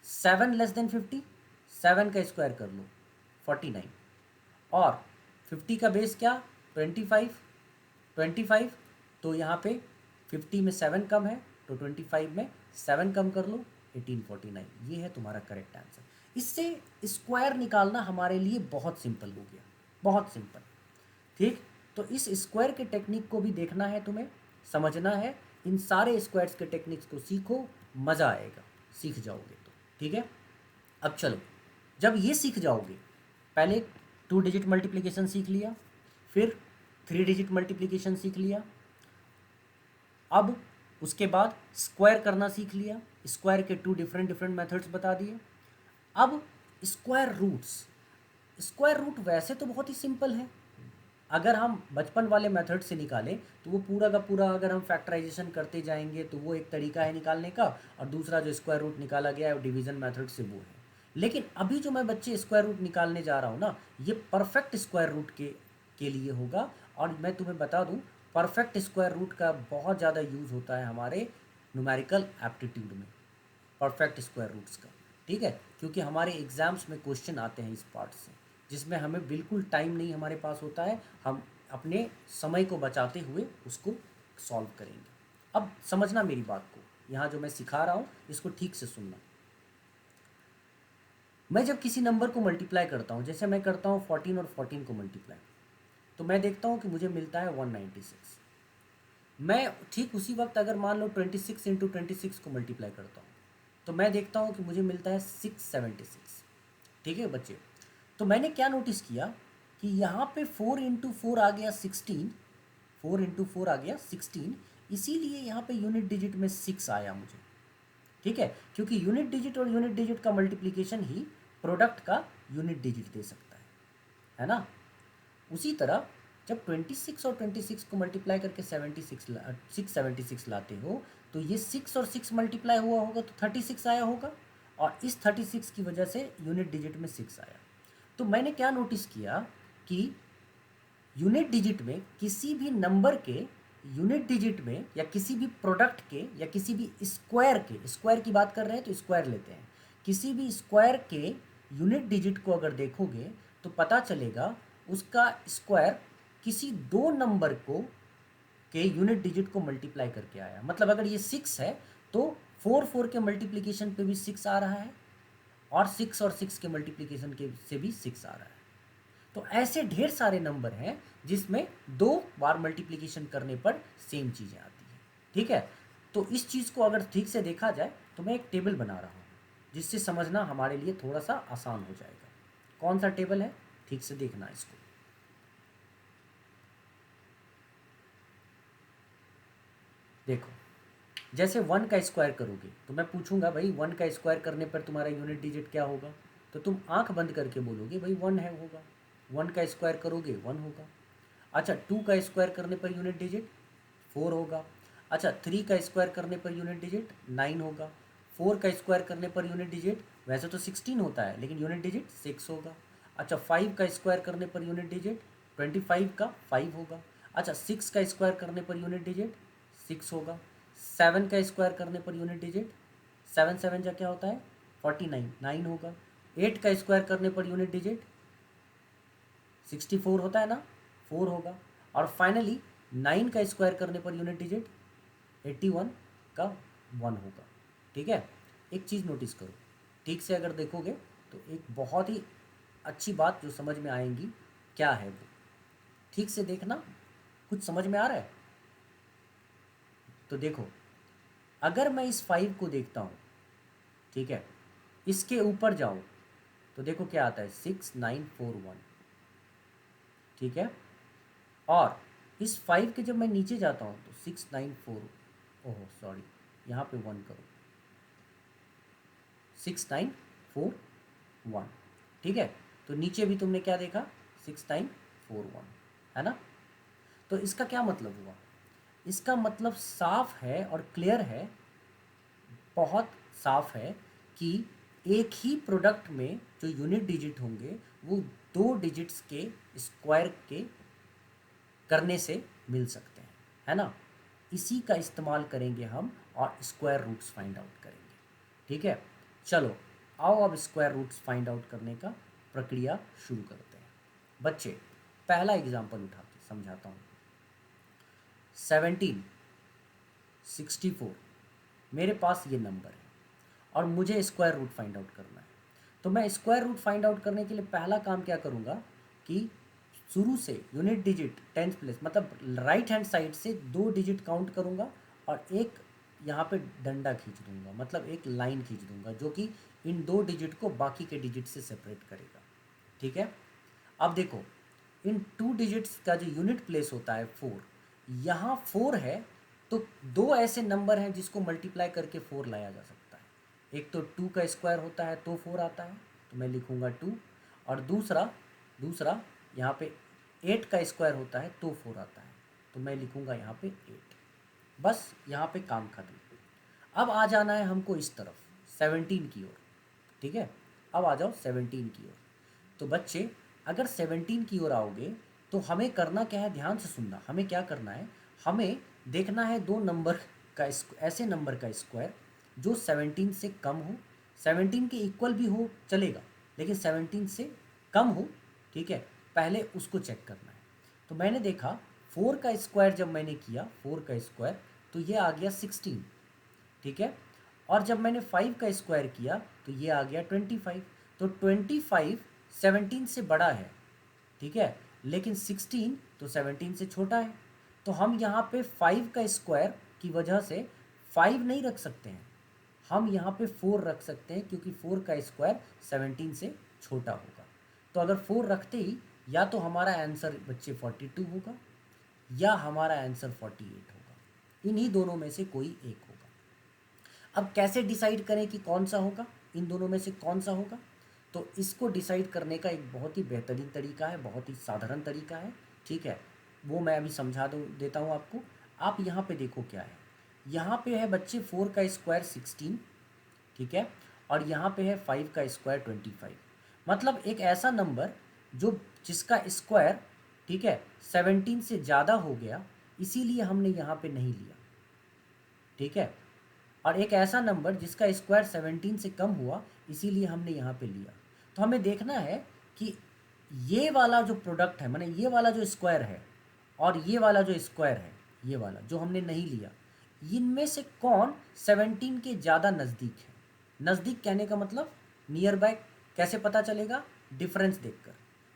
7 लेस देन 50, 7 का स्क्वायर कर लो 49, और 50 का बेस क्या 25, 25, तो यहाँ पे 50 में 7 कम है तो 25 में 7 कम कर लो 1849, ये है तुम्हारा करेक्ट आंसर। इससे स्क्वायर निकालना हमारे लिए बहुत सिंपल हो गया, बहुत सिंपल। ठीक, तो इस स्क्वायर के टेक्निक को भी देखना है तुम्हें, समझना है। इन सारे स्क्वायर्स के टेक्निक्स को सीखो, मज़ा आएगा, सीख जाओगे तो। ठीक है, अब चलो, जब ये सीख जाओगे, पहले 2 डिजिट मल्टीप्लिकेशन सीख लिया, फिर 3 डिजिट मल्टीप्लिकेशन सीख लिया, अब उसके बाद स्क्वायर करना सीख लिया, स्क्वायर के 2 डिफरेंट डिफरेंट मेथड्स बता दिए। अब स्क्वायर रूट्स, स्क्वायर रूट वैसे तो बहुत ही सिंपल है, अगर हम बचपन वाले मेथड से निकालें तो वो पूरा का पूरा, अगर हम फैक्टराइजेशन करते जाएंगे तो वो एक तरीका है निकालने का, और दूसरा जो स्क्वायर रूट निकाला गया है डिवीजन मेथड से वो है। लेकिन अभी जो मैं बच्चे स्क्वायर रूट निकालने जा रहा हूँ ना, ये परफेक्ट स्क्वायर रूट के लिए होगा। और मैं तुम्हें बता दूँ, परफेक्ट स्क्वायर रूट का बहुत ज़्यादा यूज़ होता है हमारे न्यूमेरिकल एप्टीट्यूड में, परफेक्ट स्क्वायर रूट्स का। ठीक है, क्योंकि हमारे एग्ज़ाम्स में क्वेश्चन आते हैं इस पार्ट से, जिसमें हमें बिल्कुल टाइम नहीं हमारे पास होता है, हम अपने समय को बचाते हुए उसको सॉल्व करेंगे। अब समझना मेरी बात को, यहाँ जो मैं सिखा रहा हूँ इसको ठीक से सुनना। मैं जब किसी नंबर को मल्टीप्लाई करता हूँ, जैसे मैं करता हूँ 14 और 14 को मल्टीप्लाई, तो मैं देखता हूँ कि मुझे मिलता है 196। मैं ठीक उसी वक्त अगर मान लो 26 इंटू 26 को मल्टीप्लाई करता हूँ, तो मैं देखता हूँ कि मुझे मिलता है 676। ठीक है बच्चे, तो मैंने क्या नोटिस किया कि यहाँ पे 4 इंटू फोर आ गया 16, 4 इंटू फोर आ गया 16, इसीलिए यहाँ पे यूनिट डिजिट में 6 आया मुझे। ठीक है, क्योंकि यूनिट डिजिट और यूनिट डिजिट का मल्टीप्लिकेशन ही प्रोडक्ट का यूनिट डिजिट दे सकता है ना। उसी तरह जब 26 और 26 को मल्टीप्लाई करके 676 लाते हो, तो ये 6 और 6 मल्टीप्लाई हुआ होगा तो 36 आया होगा, और इस 36 की वजह से यूनिट डिजिट में 6 आया। तो मैंने क्या नोटिस किया कि यूनिट डिजिट में किसी भी नंबर के यूनिट डिजिट में, या किसी भी प्रोडक्ट के, या किसी भी स्क्वायर के, स्क्वायर की बात कर रहे हैं तो स्क्वायर लेते हैं, किसी भी स्क्वायर के यूनिट डिजिट को अगर देखोगे तो पता चलेगा उसका स्क्वायर किसी दो नंबर को के यूनिट डिजिट को मल्टीप्लाई करके आया। मतलब अगर ये 6 है तो 4 के मल्टीप्लिकेशन पे भी 6 आ रहा है, और 6 के मल्टीप्लिकेशन के से भी 6 आ रहा है। तो ऐसे ढेर सारे नंबर हैं जिसमें 2 बार मल्टीप्लिकेशन करने पर सेम चीज़ें आती हैं। ठीक है, तो इस चीज़ को अगर ठीक से देखा जाए तो मैं एक टेबल बना रहा हूँ, जिससे समझना हमारे लिए थोड़ा सा आसान हो जाएगा। कौन सा टेबल है, ठीक से देखना इसको। देखो, जैसे 1 का स्क्वायर करोगे तो मैं पूछूंगा भाई 1 का स्क्वायर करने पर तुम्हारा यूनिट डिजिट क्या होगा, तो तुम आंख बंद करके बोलोगे भाई 1 है होगा। 1 का स्क्वायर करोगे 1 होगा। अच्छा, 2 का स्क्वायर करने पर यूनिट डिजिट 4 होगा। अच्छा, 3 का स्क्वायर करने पर यूनिट डिजिट 9 होगा। 4 का स्क्वायर करने पर यूनिट डिजिट वैसे तो 16 होता है, लेकिन यूनिट डिजिट 6 होगा। अच्छा, 5 का स्क्वायर करने पर यूनिट डिजिट 25 का 5 होगा। अच्छा, 6 का स्क्वायर करने पर यूनिट डिजिट 6 होगा। 7 का स्क्वायर करने पर यूनिट डिजिट 7 7 जा क्या होता है 49, 9 होगा। 8 का स्क्वायर करने पर यूनिट डिजिट 64 होता है ना, 4 होगा। और फाइनली 9 का स्क्वायर करने पर यूनिट डिजिट 81 का 1 होगा। ठीक है, एक चीज़ नोटिस करो, ठीक से अगर देखोगे तो एक बहुत ही अच्छी बात जो समझ में आएगी, क्या है वो, ठीक से देखना। कुछ समझ में आ रहा है? तो देखो, अगर मैं इस 5 को देखता हूँ, ठीक है, इसके ऊपर जाओ तो देखो क्या आता है 6941। ठीक है, और इस 5 के जब मैं नीचे जाता हूँ तो 694, ओह सॉरी, यहाँ पे 1 करो, 6941। ठीक है, तो नीचे भी तुमने क्या देखा 6941, है ना। तो इसका क्या मतलब हुआ, इसका मतलब साफ है और क्लियर है, बहुत साफ है कि एक ही प्रोडक्ट में जो यूनिट डिजिट होंगे वो 2 डिजिट्स के स्क्वायर के करने से मिल सकते हैं, है ना। इसी का इस्तेमाल करेंगे हम और स्क्वायर रूट्स फाइंड आउट करेंगे। ठीक है, चलो आओ अब स्क्वायर रूट्स फाइंड आउट करने का प्रक्रिया शुरू करते हैं। बच्चे, पहला एग्जाम्पल उठा के समझाता हूँ। 17, 64 मेरे पास ये नंबर है और मुझे स्क्वायर रूट फाइंड आउट करना है। तो मैं स्क्वायर रूट फाइंड आउट करने के लिए पहला काम क्या करूँगा कि शुरू से यूनिट डिजिट टेंथ प्लेस मतलब राइट हैंड साइड से 2 डिजिट काउंट करूँगा और एक यहाँ पे डंडा खींच दूंगा, मतलब एक लाइन खींच दूंगा जो कि इन 2 डिजिट को बाकी के डिजिट से सेपरेट करेगा। ठीक है, अब देखो इन 2 डिजिट्स का जो यूनिट प्लेस होता है 4, यहाँ 4 है तो 2 ऐसे नंबर हैं जिसको मल्टीप्लाई करके 4 लाया जा सकता है। एक तो 2 का स्क्वायर होता है तो 4 आता है, तो मैं लिखूँगा 2, और दूसरा दूसरा यहाँ पे 8 का स्क्वायर होता है तो 4 आता है, तो मैं लिखूँगा यहाँ पे 8। बस यहाँ पे काम खत्म। अब आ जाना है हमको इस तरफ 17 की ओर। ठीक है, अब आ जाओ 17 की ओर। तो बच्चे अगर 17 की ओर आओगे तो हमें करना क्या है, ध्यान से सुनना। हमें क्या करना है, हमें देखना है 2 नंबर का ऐसे नंबर का स्क्वायर जो 17 से कम हो, 17 के इक्वल भी हो चलेगा लेकिन 17 से कम हो। ठीक है, पहले उसको चेक करना है। तो मैंने देखा 4 का स्क्वायर जब मैंने किया 4 का स्क्वायर तो ये आ गया 16। ठीक है, और जब मैंने 5 का स्क्वायर किया तो ये आ गया 25। तो 25 17 से बड़ा है। ठीक है, लेकिन 16 तो 17 से छोटा है। तो हम यहाँ पे 5 का स्क्वायर की वजह से 5 नहीं रख सकते हैं, हम यहाँ पे 4 रख सकते हैं क्योंकि 4 का स्क्वायर 17 से छोटा होगा। तो अगर 4 रखते ही या तो हमारा आंसर बच्चे 42 होगा या हमारा आंसर 48 होगा, इन्हीं दोनों में से कोई एक होगा। अब कैसे डिसाइड करें कि कौन सा होगा, इन दोनों में से कौन सा होगा? तो इसको डिसाइड करने का एक बहुत ही बेहतरीन तरीका है, बहुत ही साधारण तरीका है। ठीक है, वो मैं अभी समझा देता हूँ आपको। आप यहाँ पे देखो क्या है, यहाँ पे है बच्चे 4 का स्क्वायर 16। ठीक है, और यहाँ पे है 5 का स्क्वायर 25। मतलब एक ऐसा नंबर जो जिसका स्क्वायर, ठीक है, 17 से ज़्यादा हो गया, इसीलिए हमने यहाँ पे नहीं लिया। ठीक है, और एक ऐसा नंबर जिसका स्क्वायर 17 से कम हुआ, इसीलिए हमने यहाँ पे लिया। तो हमें देखना है कि ये वाला जो प्रोडक्ट है, माने ये वाला जो स्क्वायर है और ये वाला जो स्क्वायर है, ये वाला जो हमने नहीं लिया, इनमें से कौन 17 के ज़्यादा नज़दीक है। नज़दीक कहने का मतलब नियर बाय कैसे पता चलेगा, डिफरेंस देखकर।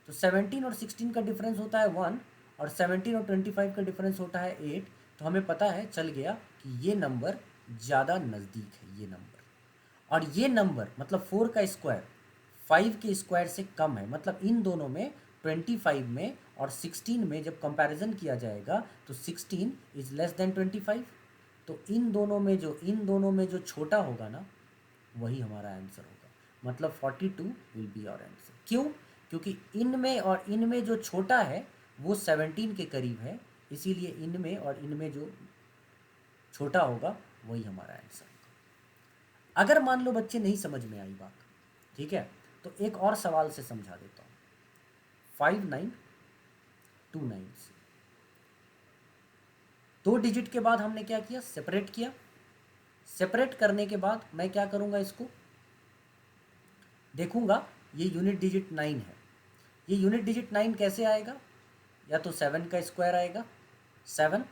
तो 17 और 16 का डिफरेंस होता है 1 और 17 और 25 का डिफरेंस होता है 8। तो हमें पता है, चल गया कि ये नंबर ज़्यादा नज़दीक है, ये नंबर। और ये नंबर मतलब 4 का स्क्वायर 5 के स्क्वायर से कम है, मतलब इन दोनों में 25 में और 16 में जब कंपैरिजन किया जाएगा तो 16 इज़ लेस देन 25। तो इन दोनों में जो छोटा होगा ना, वही हमारा आंसर होगा। मतलब 42 विल बी आवर आंसर। क्यों? क्योंकि इनमें और इनमें जो छोटा है वो 17 के करीब है, इसीलिए इनमें और इनमें जो छोटा होगा वही हमारा आंसर होगा। अगर मान लो बच्चे नहीं समझ में आई बात, ठीक है, तो एक और सवाल से समझा देता हूँ। 5929 से 2 डिजिट के बाद हमने क्या किया, सेपरेट किया। सेपरेट करने के बाद मैं क्या करूँगा, इसको देखूँगा ये यूनिट डिजिट 9 है। ये यूनिट डिजिट 9 कैसे आएगा, या तो 7 का स्क्वायर आएगा 7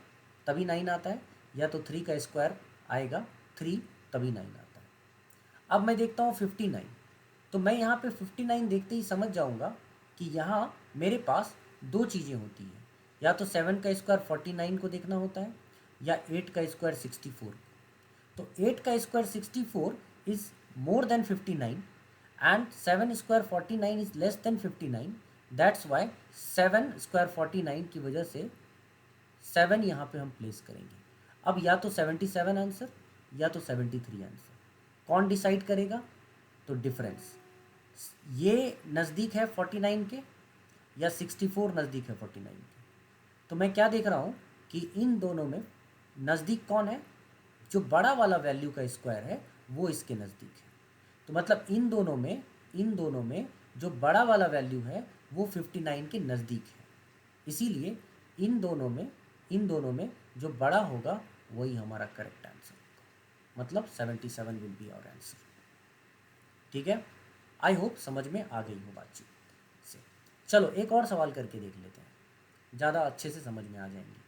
तभी 9 आता है, या तो 3 का स्क्वायर आएगा 3 तभी 9 आता है। अब मैं देखता हूँ 59। तो मैं यहाँ पे 59 देखते ही समझ जाऊँगा कि यहाँ मेरे पास 2 चीज़ें होती हैं, या तो 7 का स्क्वायर 49 को देखना होता है या 8 का स्क्वायर 64। तो 8 का square 64 is more than 59 and 7 square 49 is less than 59। That's why 7 square 49 की वजह से 7 यहाँ पे हम प्लेस करेंगे। अब या तो 77 आंसर या तो 73 आंसर, कौन डिसाइड करेगा? तो डिफरेंस, ये नज़दीक है 49 के या 64 नज़दीक है 49 के। तो मैं क्या देख रहा हूँ कि इन दोनों में नज़दीक कौन है, जो बड़ा वाला वैल्यू का स्क्वायर है वो इसके नज़दीक है। तो मतलब इन दोनों में जो बड़ा वाला वैल्यू है वो 59 के नज़दीक है, इसीलिए इन दोनों में जो बड़ा होगा वही हमारा करेक्ट आंसर होगा। मतलब 77 विल बी आवर आंसर। ठीक है, आई होप समझ में आ गई हो बातचीत से। चलो एक और सवाल करके देख लेते हैं, ज़्यादा अच्छे से समझ में आ जाएंगे।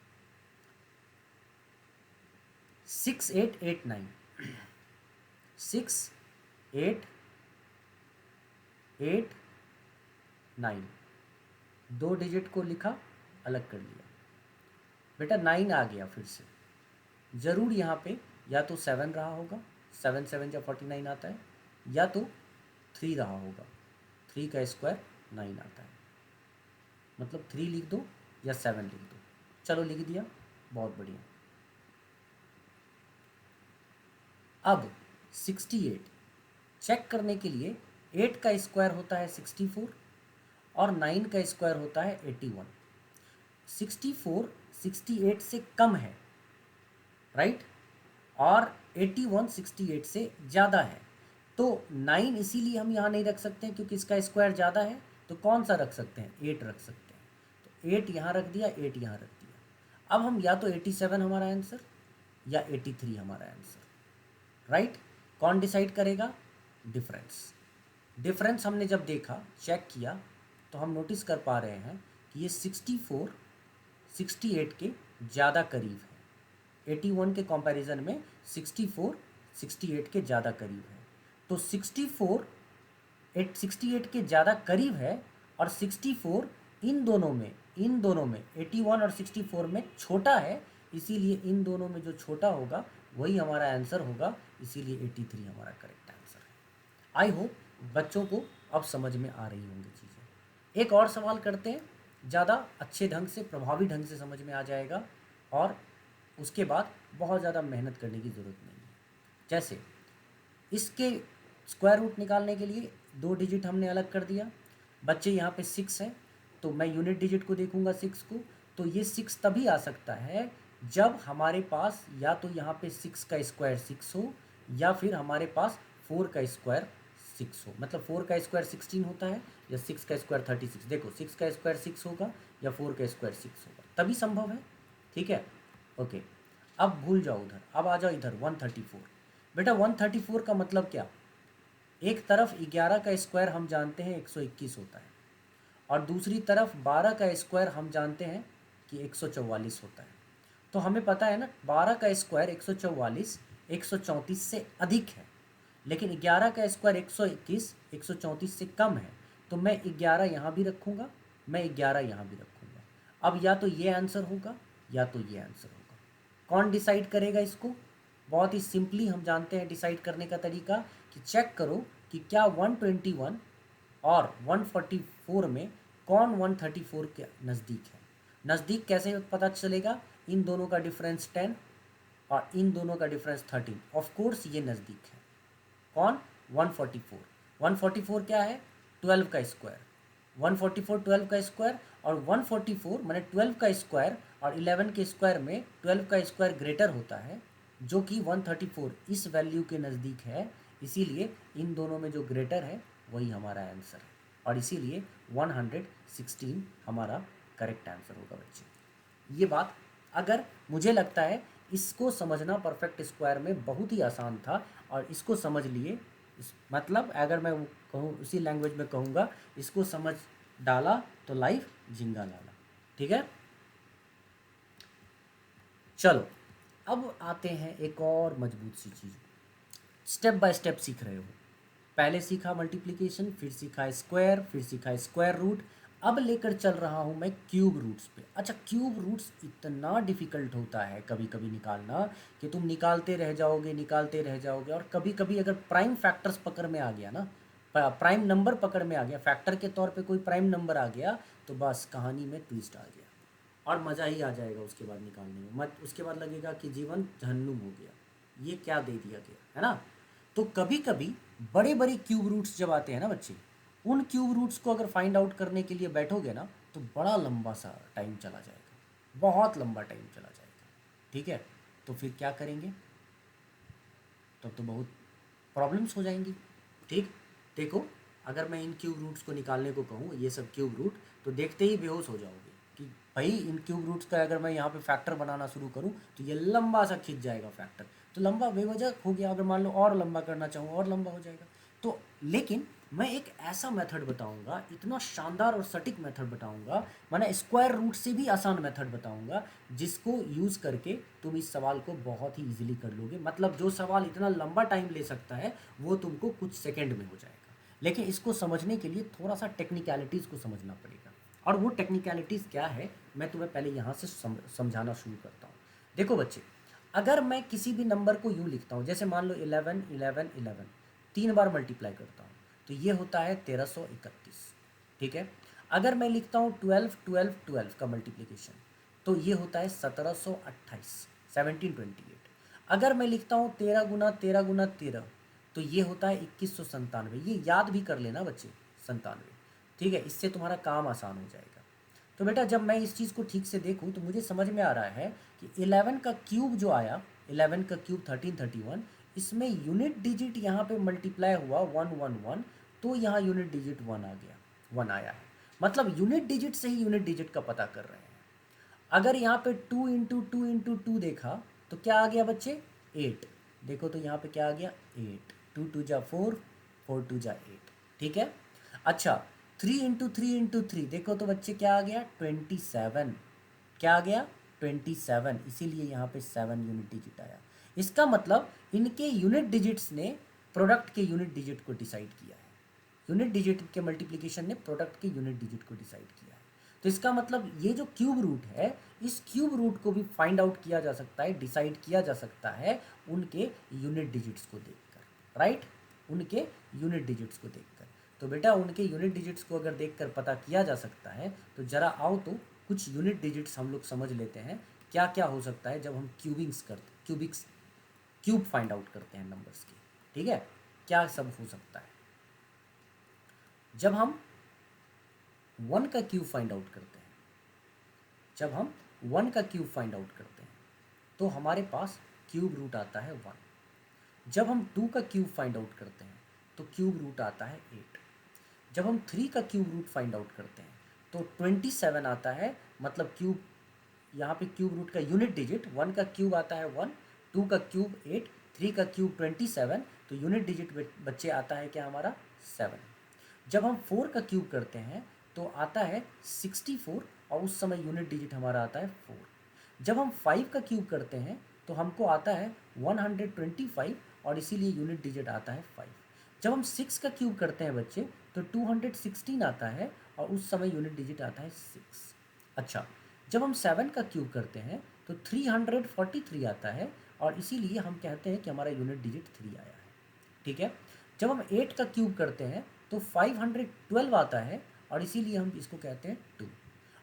6889, 6889, 2 डिजिट को लिखा, अलग कर लिया, बेटा 9 आ गया फिर से। ज़रूर यहाँ पे या तो 7 रहा होगा, 7 7 या 49 आता है, या तो 3 रहा होगा, 3 का स्क्वायर 9 आता है, मतलब 3 लिख दो या 7 लिख दो। चलो लिख दिया, बहुत बढ़िया। अब 68 चेक करने के लिए 8 का स्क्वायर होता है 64 और 9 का स्क्वायर होता है 81। 64 68 से कम है, राइट, और 81 68 से ज़्यादा है। तो 9 इसीलिए हम यहाँ नहीं रख सकते हैं क्योंकि इसका स्क्वायर ज़्यादा है, तो कौन सा रख सकते हैं, 8 रख सकते हैं। तो 8 यहाँ रख दिया, 8 यहाँ रख दिया। अब हम या तो 87 हमारा आंसर या 83 हमारा आंसर, राइट। कौन डिसाइड करेगा, डिफरेंस। डिफरेंस हमने जब देखा, चेक किया, तो हम नोटिस कर पा रहे हैं कि ये 64 68 के ज़्यादा करीब है। 81 के कंपैरिजन में 64 68 के ज़्यादा करीब है। तो 64 68 के ज़्यादा करीब है, और 64 इन दोनों में 81 और 64 में छोटा है, इसीलिए इन दोनों में जो छोटा होगा वही हमारा आंसर होगा, इसीलिए 83 हमारा करेक्ट आंसर है। आई होप बच्चों को अब समझ में आ रही होंगी चीज़ें। एक और सवाल करते हैं, ज़्यादा अच्छे ढंग से, प्रभावी ढंग से समझ में आ जाएगा, और उसके बाद बहुत ज़्यादा मेहनत करने की ज़रूरत नहीं है। जैसे इसके स्क्वायर रूट निकालने के लिए 2 डिजिट हमने अलग कर दिया। बच्चे यहाँ पे 6 है, तो मैं यूनिट डिजिट को देखूँगा 6 को, तो ये 6 तभी आ सकता है जब हमारे पास या तो यहाँ पे 6 का स्क्वायर 6 हो, या फिर हमारे पास 4 का स्क्वायर 6 हो। मतलब 4 का स्क्वायर 16 होता है, या 6 का स्क्वायर 36। देखो 6 का स्क्वायर 6 होगा या 4 का स्क्वायर 6 होगा, तभी संभव है। ठीक है, ओके। अब भूल जाओ उधर, अब आ जाओ इधर 134। बेटा 134 का मतलब क्या, एक तरफ 11 का स्क्वायर हम जानते हैं 121 होता है, और दूसरी तरफ 12 का स्क्वायर हम जानते हैं कि 144 होता है। तो हमें पता है ना, 12 का स्क्वायर 144 134 से अधिक है, लेकिन 11 का स्क्वायर 121 134 से कम है। तो मैं 11 यहाँ भी रखूँगा, मैं 11 यहाँ भी रखूँगा। अब या तो ये आंसर होगा या तो ये आंसर होगा। कौन डिसाइड करेगा इसको, बहुत ही सिंपली हम जानते हैं डिसाइड करने का तरीका, कि चेक करो कि क्या 121 और 144 में कौन 134 के नज़दीक है। नज़दीक कैसे पता चलेगा, इन दोनों का डिफरेंस 10 और इन दोनों का डिफरेंस 13। ऑफ कोर्स ये नज़दीक है। कौन, 144। 144 क्या है, 12 का स्क्वायर। 144 12 का स्क्वायर, और 144 मैंने 12 का स्क्वायर और 11 के स्क्वायर में 12 का स्क्वायर ग्रेटर होता है, जो कि 134 इस वैल्यू के नज़दीक है। इसीलिए इन दोनों में जो ग्रेटर है वही हमारा आंसर है, और इसीलिए 116 हमारा करेक्ट आंसर होगा बच्चे। ये बात, अगर मुझे लगता है इसको समझना परफेक्ट स्क्वायर में बहुत ही आसान था, और इसको समझ लिए, मतलब अगर मैं कहूँ उसी लैंग्वेज में कहूँगा, इसको समझ डाला तो लाइफ झिंगा लाला। ठीक है, चलो अब आते हैं एक और मजबूत सी चीज़। स्टेप बाय स्टेप सीख रहे हो, पहले सीखा मल्टीप्लिकेशन, फिर सीखा स्क्वायर, फिर सीखा स्क्वायर रूट, अब लेकर चल रहा हूँ मैं क्यूब रूट्स पे। अच्छा, क्यूब रूट्स इतना डिफ़िकल्ट होता है कभी कभी निकालना, कि तुम निकालते रह जाओगे निकालते रह जाओगे, और कभी कभी अगर प्राइम फैक्टर्स पकड़ में आ गया ना, प्राइम नंबर पकड़ में आ गया, फैक्टर के तौर पे कोई प्राइम नंबर आ गया, तो बस कहानी में ट्विस्ट आ गया, और मज़ा ही आ जाएगा उसके बाद निकालने में। मत उसके बाद लगेगा कि जीवन जहन्नुम हो गया, ये क्या दे दिया गया है ना। तो कभी कभी बड़े बड़े क्यूब रूट्स जब आते हैं ना बच्चे, उन क्यूब रूट्स को अगर फाइंड आउट करने के लिए बैठोगे ना, तो बड़ा लंबा सा टाइम चला जाएगा, बहुत लंबा टाइम चला जाएगा। ठीक है, तो फिर क्या करेंगे, तब तो बहुत प्रॉब्लम्स हो जाएंगी। ठीक, देखो अगर मैं इन क्यूब रूट्स को निकालने को कहूँ, ये सब क्यूब रूट, तो देखते ही बेहोश हो जाओगे कि भाई इन क्यूब रूट्स का अगर मैं यहाँ पे फैक्टर बनाना शुरू करूँ तो ये लंबा सा खिंच जाएगा फैक्टर। तो तो लंबा बेवजह हो गया। अगर मान लो और लंबा करना चाहूँ और लंबा हो जाएगा। तो लेकिन मैं एक ऐसा मेथड बताऊंगा, इतना शानदार और सटीक मेथड बताऊंगा, मैंने स्क्वायर रूट से भी आसान मेथड बताऊंगा, जिसको यूज़ करके तुम इस सवाल को बहुत ही इजीली कर लोगे। मतलब जो सवाल इतना लंबा टाइम ले सकता है वो तुमको कुछ सेकंड में हो जाएगा। लेकिन इसको समझने के लिए थोड़ा सा टेक्निकलिटीज़ को समझना पड़ेगा। और वो टेक्निकलिटीज़ क्या है, मैं तुम्हें पहले यहाँ से समझाना शुरू करता हूँ। देखो बच्चे, अगर मैं किसी भी नंबर को यूँ लिखता हूँ, जैसे मान लो 11 11 11, 3 बार मल्टीप्लाई करता हूँ तो ये होता है 1331। ठीक है। अगर मैं लिखता हूँ 12 12 12 का मल्टीप्लिकेशन तो ये होता है 1728, 1728। अगर मैं लिखता हूँ 13 गुना 13 गुना 13 तो ये होता है 2197। ये याद भी कर लेना बच्चे, 97। ठीक है, इससे तुम्हारा काम आसान हो जाएगा। तो बेटा जब मैं इस चीज़ को ठीक से देखूँ तो मुझे समझ में आ रहा है कि 11 का क्यूब जो आया, 11 का क्यूब 1331, इसमें यूनिट डिजिट यहाँ पे मल्टीप्लाई हुआ 111, तो यहाँ यूनिट डिजिट 1 आ गया, 1 आया है। मतलब यूनिट डिजिट से ही यूनिट डिजिट का पता कर रहे हैं। अगर यहाँ पे 2 × 2 × 2 देखा तो क्या आ गया बच्चे, 8। देखो तो यहाँ पे क्या आ गया, 8। 2 2 जा 4, 4 2 जा 8। ठीक है। अच्छा, 3 × 3 × 3 देखो तो बच्चे क्या आ गया, 27। क्या आ गया, 27। इसीलिए यहाँ पे 7 यूनिट डिजिट आया। इसका मतलब इनके यूनिट डिजिट्स ने प्रोडक्ट के यूनिट डिजिट को डिसाइड किया है। यूनिट डिजिट के मल्टीप्लिकेशन ने प्रोडक्ट के यूनिट डिजिट को डिसाइड किया है। तो इसका मतलब ये जो क्यूब रूट है, इस क्यूब रूट को भी फाइंड आउट किया जा सकता है, डिसाइड किया जा सकता है उनके यूनिट डिजिट्स को देखकर। राइट, उनके यूनिट डिजिट्स को देखकर। तो बेटा उनके यूनिट डिजिट्स को अगर देखकर पता किया जा सकता है तो जरा आओ तो कुछ यूनिट डिजिट्स हम लोग समझ लेते हैं क्या क्या हो सकता है जब हम क्यूब फाइंड आउट करते हैं नंबर्स के। ठीक है, क्या सब हो सकता है जब हम 1 का क्यूब फाइंड आउट करते हैं। जब हम 1 का क्यूब फाइंड आउट करते हैं तो हमारे पास क्यूब रूट आता है 1। जब हम 2 का क्यूब फाइंड आउट करते हैं तो क्यूब रूट आता है 8। जब हम 3 का क्यूब रूट फाइंड आउट करते हैं तो 27 आता है। मतलब क्यूब, यहाँ पे क्यूब रूट का यूनिट डिजिट, 1 का क्यूब आता है 1, 2 का क्यूब 8, 3 का क्यूब 27, तो यूनिट डिजिट बच्चे आता है क्या हमारा, 7। जब हम 4 का क्यूब करते हैं तो आता है 64 और उस समय यूनिट डिजिट हमारा आता है 4। जब हम 5 का क्यूब करते हैं तो हमको आता है 125 और इसीलिए यूनिट डिजिट आता है 5। जब हम 6 का क्यूब करते हैं बच्चे तो 216 आता है और उस समय यूनिट डिजिट आता है 6। अच्छा, जब हम 7 का क्यूब करते हैं तो 343 आता है और इसीलिए हम कहते हैं कि हमारा यूनिट डिजिट 3 आया है। ठीक है। जब हम 8 का क्यूब करते हैं तो 512 आता है और इसीलिए हम इसको कहते हैं 2।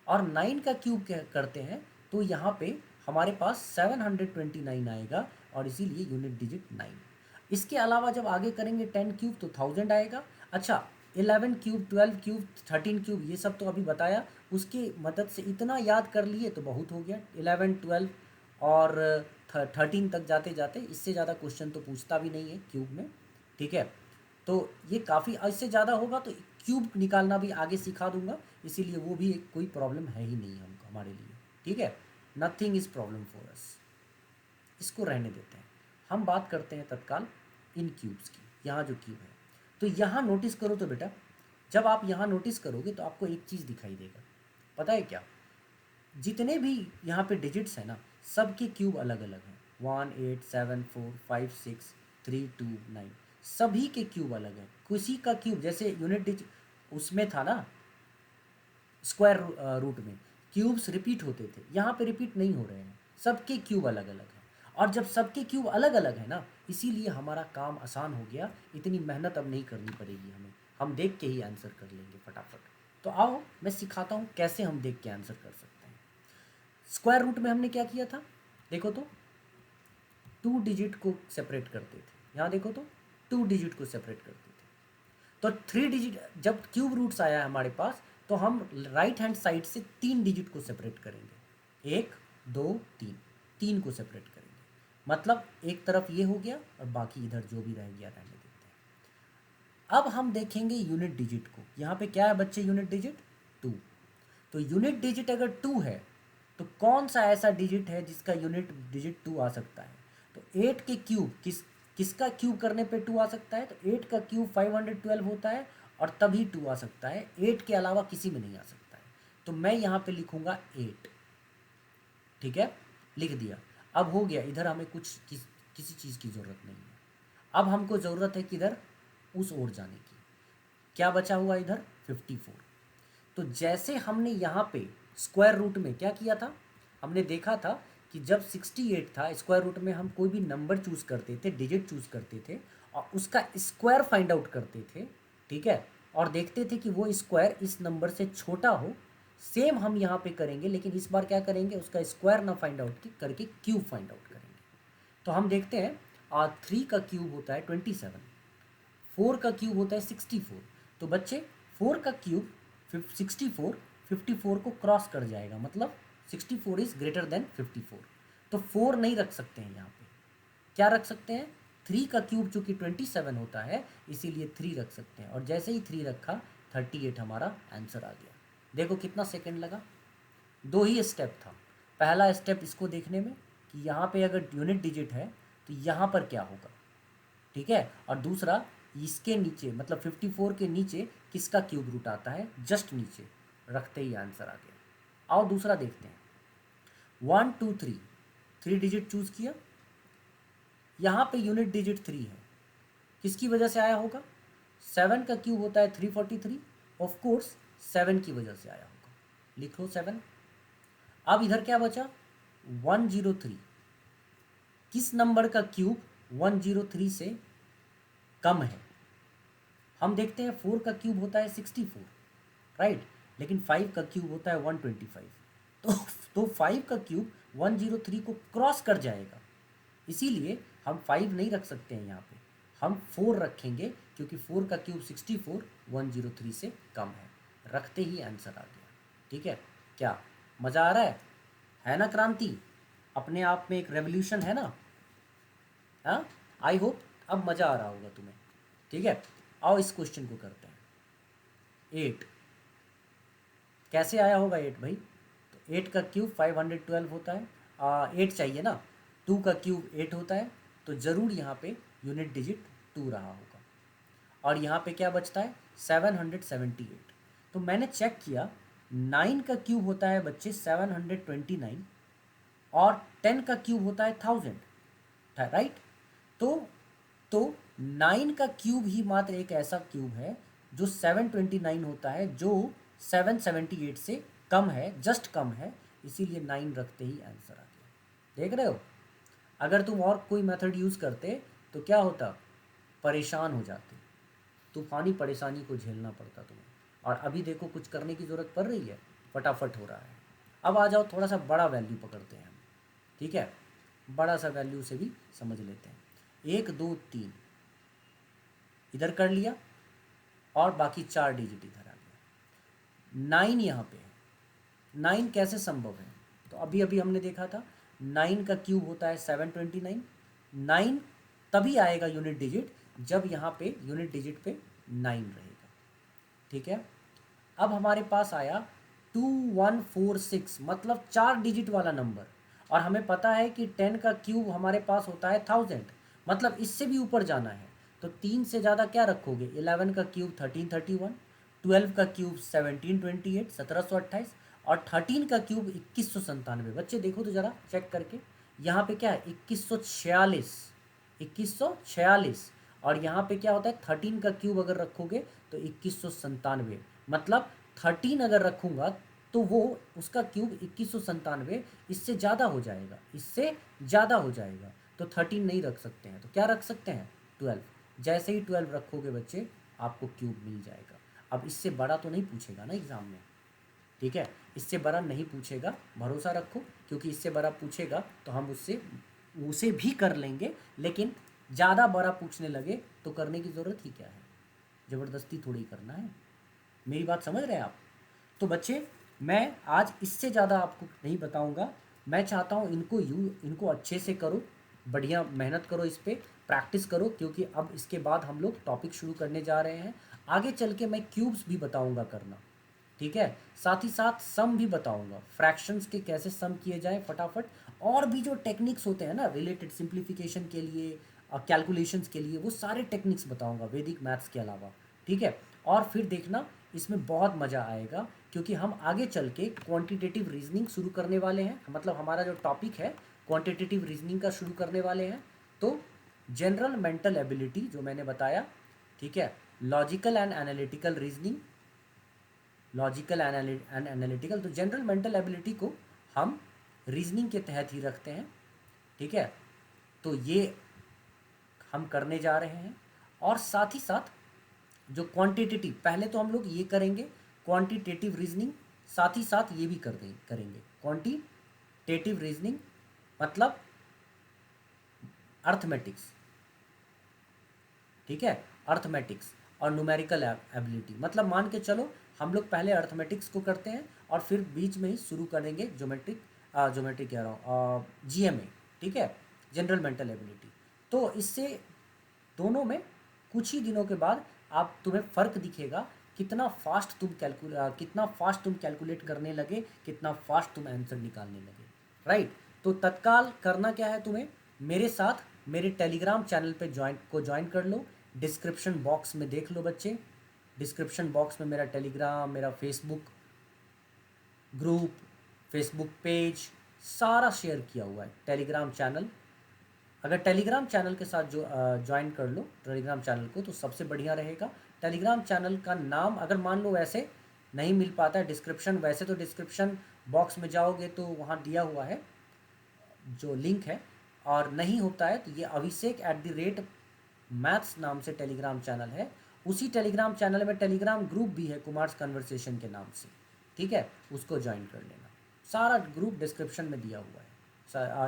और 9 का क्यूब करते हैं तो यहाँ पे हमारे पास 729 आएगा और इसीलिए यूनिट डिजिट 9। इसके अलावा जब आगे करेंगे 10 क्यूब तो 1000 आएगा। अच्छा, 11 क्यूब, 12 क्यूब, 13 क्यूब, ये सब तो अभी बताया, उसकी मदद से इतना याद कर लिए तो बहुत हो गया। 11 12 और 13 तक जाते जाते, इससे ज़्यादा क्वेश्चन तो पूछता भी नहीं है क्यूब में। ठीक है, तो ये काफ़ी, इससे ज़्यादा होगा तो क्यूब निकालना भी आगे सिखा दूंगा, इसीलिए वो भी कोई प्रॉब्लम है ही नहीं हमको, हमारे लिए। ठीक है, nothing is problem for us, इसको रहने देते हैं। हम बात करते हैं तत्काल इन क्यूब्स की। यहाँ जो क्यूब है तो यहाँ नोटिस करो तो बेटा, जब आप यहाँ नोटिस करोगे तो आपको एक चीज़ दिखाई देगा, पता है क्या, जितने भी यहाँ पे डिजिट्स हैं ना, सबके क्यूब अलग अलग हैं। 1 8 7 4 5 6 3 2 9, सभी के क्यूब अलग हैं। किसी का क्यूब, जैसे यूनिट डिजिट उसमें था ना, स्क्वायर रूट में क्यूब्स रिपीट होते थे, यहाँ पे रिपीट नहीं हो रहे हैं, सबके क्यूब अलग अलग हैं। और जब सबके क्यूब अलग अलग है ना, इसीलिए हमारा काम आसान हो गया, इतनी मेहनत अब नहीं करनी पड़ेगी हमें, हम देख के ही आंसर कर लेंगे फटाफट। तो आओ मैं सिखाता हूँ कैसे हम देख के आंसर कर सकते हैं। स्क्वायर रूट में हमने क्या किया था, देखो तो 2 डिजिट को सेपरेट करते थे, यहाँ देखो तो 2 डिजिट को सेपरेट करते थे। तो 3 डिजिट, जब क्यूब रूट्स आया है हमारे पास तो हम राइट हैंड साइड से 3 डिजिट को सेपरेट करेंगे, 1 2 3, 3 को सेपरेट करेंगे। मतलब एक तरफ ये हो गया और बाकी इधर जो भी रह गया रहने देते हैं। अब हम देखेंगे यूनिट डिजिट को, यहाँ पे क्या है बच्चे, यूनिट डिजिट 2। तो यूनिट डिजिट अगर 2 है तो कौन सा ऐसा डिजिट है जिसका यूनिट डिजिट 2 आ सकता है, तो 8 के क्यूब किसका क्यूब करने पे 2 आ सकता है? तो 8 का क्यूब 512 होता है और तभी 2 आ सकता है, 8 के अलावा किसी में नहीं आ सकता है। तो मैं यहाँ पे लिखूंगा 8। ठीक है, लिख दिया। अब हो गया, इधर हमें किसी चीज़ की ज़रूरत नहीं है। अब हमको ज़रूरत है किधर? उस ओर जाने की। क्या बचा हुआ इधर? 54। तो जैसे हमने यहाँ पे स्क्वायर रूट में क्या किया था, हमने देखा था कि जब 68 था, स्क्वायर रूट में हम कोई भी नंबर चूज़ करते थे, डिजिट चूज़ करते थे और उसका स्क्वायर फाइंड आउट करते थे। ठीक है, और देखते थे कि वो स्क्वायर इस नंबर से छोटा हो। सेम हम यहाँ पे करेंगे, लेकिन इस बार क्या करेंगे, उसका स्क्वायर ना फाइंड आउट करके क्यूब फाइंड आउट करेंगे। तो हम देखते हैं 3 का क्यूब होता है 27, 4 का क्यूब होता है 64। तो बच्चे 4 का क्यूब 54 को क्रॉस कर जाएगा, मतलब 64 इज ग्रेटर देन 54। तो 4 नहीं रख सकते हैं यहाँ पे, क्या रख सकते हैं? 3 का क्यूब चूंकि 27 होता है इसीलिए 3 रख सकते हैं, और जैसे ही 3 रखा 38 हमारा आंसर आ गया। देखो कितना सेकंड लगा, 2 ही स्टेप था। पहला स्टेप इसको देखने में कि यहाँ पे अगर यूनिट डिजिट है तो यहाँ पर क्या होगा। ठीक है, और दूसरा इसके नीचे मतलब 54 के नीचे किसका क्यूब रूट आता है, जस्ट नीचे रखते ही आंसर आ गया। आओ दूसरा देखते हैं। 1 2 3, 3 डिजिट चूज किया, यहाँ पे यूनिट डिजिट 3 है, किसकी वजह से आया होगा? 7 का क्यूब होता है 343, ऑफ कोर्स 7 की वजह से आया होगा, लिख लो 7। अब इधर क्या बचा? 103, किस नंबर का क्यूब 103 से कम है? हम देखते हैं 4 का क्यूब होता है 64, राइट, लेकिन 5 का क्यूब होता है 125। तो 5 का क्यूब 103 को क्रॉस कर जाएगा, इसीलिए हम 5 नहीं रख सकते हैं यहाँ पे, हम 4 रखेंगे, क्योंकि 4 का क्यूब 64 103 से कम है। रखते ही आंसर आ गया। ठीक है, क्या मज़ा आ रहा है ना? क्रांति अपने आप में एक रेवोल्यूशन है ना? हाँ, आई होप अब मज़ा आ रहा होगा तुम्हें। ठीक है, आओ इस क्वेश्चन को करते हैं। 8 कैसे आया होगा 8 भाई? तो 8 का क्यूब 512 होता है, 8 चाहिए ना, 2 का क्यूब 8 होता है, तो ज़रूर यहाँ पे यूनिट डिजिट 2 रहा होगा। और यहाँ पे क्या बचता है? 778। तो मैंने चेक किया, 9 का क्यूब होता है बच्चे 729 और 10 का क्यूब होता है 1000, राइट। तो 9 का क्यूब ही मात्र एक ऐसा क्यूब है जो 729 होता है, जो 778 से कम है, जस्ट कम है, इसीलिए 9 रखते ही आंसर आ गया। देख रहे हो, अगर तुम और कोई मेथड यूज़ करते तो क्या होता? परेशान हो जाते, तूफानी परेशानी को झेलना पड़ता तुम्हें। और अभी देखो कुछ करने की ज़रूरत पड़ रही है, फटाफट हो रहा है। अब आ जाओ, थोड़ा सा बड़ा वैल्यू पकड़ते हैं हम। ठीक है, बड़ा सा वैल्यू से भी समझ लेते हैं। 1 2 3 इधर कर लिया और बाकी 4 डिजिट इधर आ गया। 9 यहाँ पे है, 9 कैसे संभव है? तो अभी अभी हमने देखा था 9 का क्यूब होता है 729। 9 तभी आएगा यूनिट डिजिट जब यहाँ पे यूनिट डिजिट पे 9 रहेगा। ठीक है, अब हमारे पास आया 2146, मतलब 4 डिजिट वाला नंबर, और हमें पता है कि 10 का क्यूब हमारे पास होता है 1000, मतलब इससे भी ऊपर जाना है। तो 3 से ज़्यादा क्या रखोगे? 11 का क्यूब 1331, 12 का क्यूब 1728 1728, और 13 का क्यूब 2197। बच्चे देखो तो ज़रा चेक करके, यहाँ पे क्या है? 2146, 2146, और यहाँ पे क्या होता है? 13 का क्यूब अगर रखोगे तो 2197, मतलब 13 अगर रखूँगा तो वो उसका क्यूब 2197 इससे ज़्यादा हो जाएगा, इससे ज़्यादा हो जाएगा। तो 13 नहीं रख सकते हैं, तो क्या रख सकते हैं? 12। जैसे ही 12 रखोगे बच्चे, आपको क्यूब मिल जाएगा। अब इससे बड़ा तो नहीं पूछेगा ना एग्ज़ाम में, ठीक है, इससे बड़ा नहीं पूछेगा, भरोसा रखो, क्योंकि इससे बड़ा पूछेगा तो हम उसे भी कर लेंगे, लेकिन ज़्यादा बड़ा पूछने लगे तो करने की ज़रूरत ही क्या है? ज़बरदस्ती थोड़ी करना है। मेरी बात समझ रहे हैं आप? तो बच्चे, मैं आज इससे ज़्यादा आपको नहीं बताऊंगा। मैं चाहता हूँ इनको अच्छे से करो, बढ़िया मेहनत करो, इस पर प्रैक्टिस करो, क्योंकि अब इसके बाद हम लोग टॉपिक शुरू करने जा रहे हैं। आगे चल के मैं क्यूब्स भी बताऊंगा करना, ठीक है। साथ ही साथ सम भी बताऊंगा, फ्रैक्शंस के कैसे सम किए जाएं फटाफट, और भी जो टेक्निक्स होते हैं ना रिलेटेड सिंप्लीफिकेशन के लिए, कैलकुलेशंस के लिए, वो सारे टेक्निक्स बताऊंगा वैदिक मैथ्स के अलावा। ठीक है। और फिर देखना, इसमें बहुत मज़ा आएगा, क्योंकि हम आगे चल के क्वांटिटेटिव रीजनिंग शुरू करने वाले हैं, मतलब हमारा जो टॉपिक है क्वांटिटेटिव रीजनिंग का शुरू करने वाले हैं। तो जनरल मेंटल एबिलिटी जो मैंने बताया, ठीक है, logical and analytical reasoning, logical and analytical, तो जनरल मेंटल एबिलिटी को हम रीजनिंग के तहत ही रखते हैं। ठीक है। तो ये हम करने जा रहे हैं। और साथ ही साथ जो क्वांटिटेटिव, पहले तो हम लोग ये करेंगे क्वांटिटेटिव रीजनिंग, साथ ही साथ ये भी करेंगे क्वांटिटेटिव रीजनिंग, मतलब अर्थमेटिक्स। ठीक है। अर्थमेटिक्स और न्यूमेरिकल एबिलिटी, मतलब मान के चलो हम लोग पहले अर्थमेटिक्स को करते हैं और फिर बीच में ही शुरू करेंगे ज्योमेट्रिक कह रहा हूँ, जीएमए। ठीक है, जनरल मेंटल एबिलिटी। तो इससे दोनों में कुछ ही दिनों के बाद आप तुम्हें फ़र्क दिखेगा, कितना फास्ट तुम कैलकुलेट करने लगे, कितना फास्ट तुम आंसर निकालने लगे। राइट। तो तत्काल करना क्या है तुम्हें, मेरे साथ मेरे टेलीग्राम चैनल पे ज्वाइन कर लो। डिस्क्रिप्शन बॉक्स में देख लो बच्चे, डिस्क्रिप्शन बॉक्स में मेरा टेलीग्राम, मेरा फेसबुक ग्रुप, फेसबुक पेज सारा शेयर किया हुआ है, टेलीग्राम चैनल। अगर टेलीग्राम चैनल के साथ जो ज्वाइन कर लो टेलीग्राम चैनल को, तो सबसे बढ़िया रहेगा। टेलीग्राम चैनल का नाम अगर मान लो वैसे नहीं मिल पाता है डिस्क्रिप्शन, वैसे तो डिस्क्रिप्शन बॉक्स में जाओगे तो वहाँ दिया हुआ है जो लिंक है, और नहीं होता है तो ये अभिषेक @मैथ्स नाम से टेलीग्राम चैनल है। उसी टेलीग्राम चैनल में टेलीग्राम ग्रुप भी है कुमार्स कन्वर्सेशन के नाम से। ठीक है, उसको ज्वाइन कर लेना, सारा ग्रुप डिस्क्रिप्शन में दिया हुआ है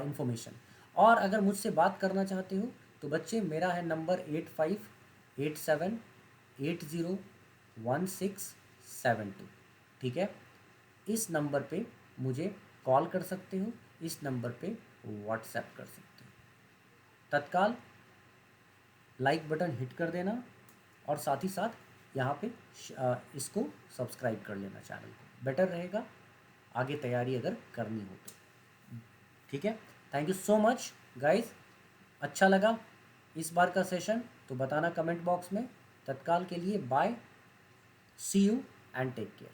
इन्फॉर्मेशन। और अगर मुझसे बात करना चाहते हो तो बच्चे मेरा है नंबर 8587801672। ठीक है, इस नंबर पे मुझे कॉल कर सकते हो, इस नंबर पे व्हाट्सएप कर सकते हो। तत्काल लाइक बटन हिट कर देना, और साथ ही साथ यहाँ पे इसको सब्सक्राइब कर लेना चैनल को, बेटर रहेगा आगे तैयारी अगर करनी हो तो। ठीक है। Thank you so much guys, अच्छा लगा इस बार का सेशन तो बताना कमेंट बॉक्स में। तत्काल के लिए bye, see you and take care.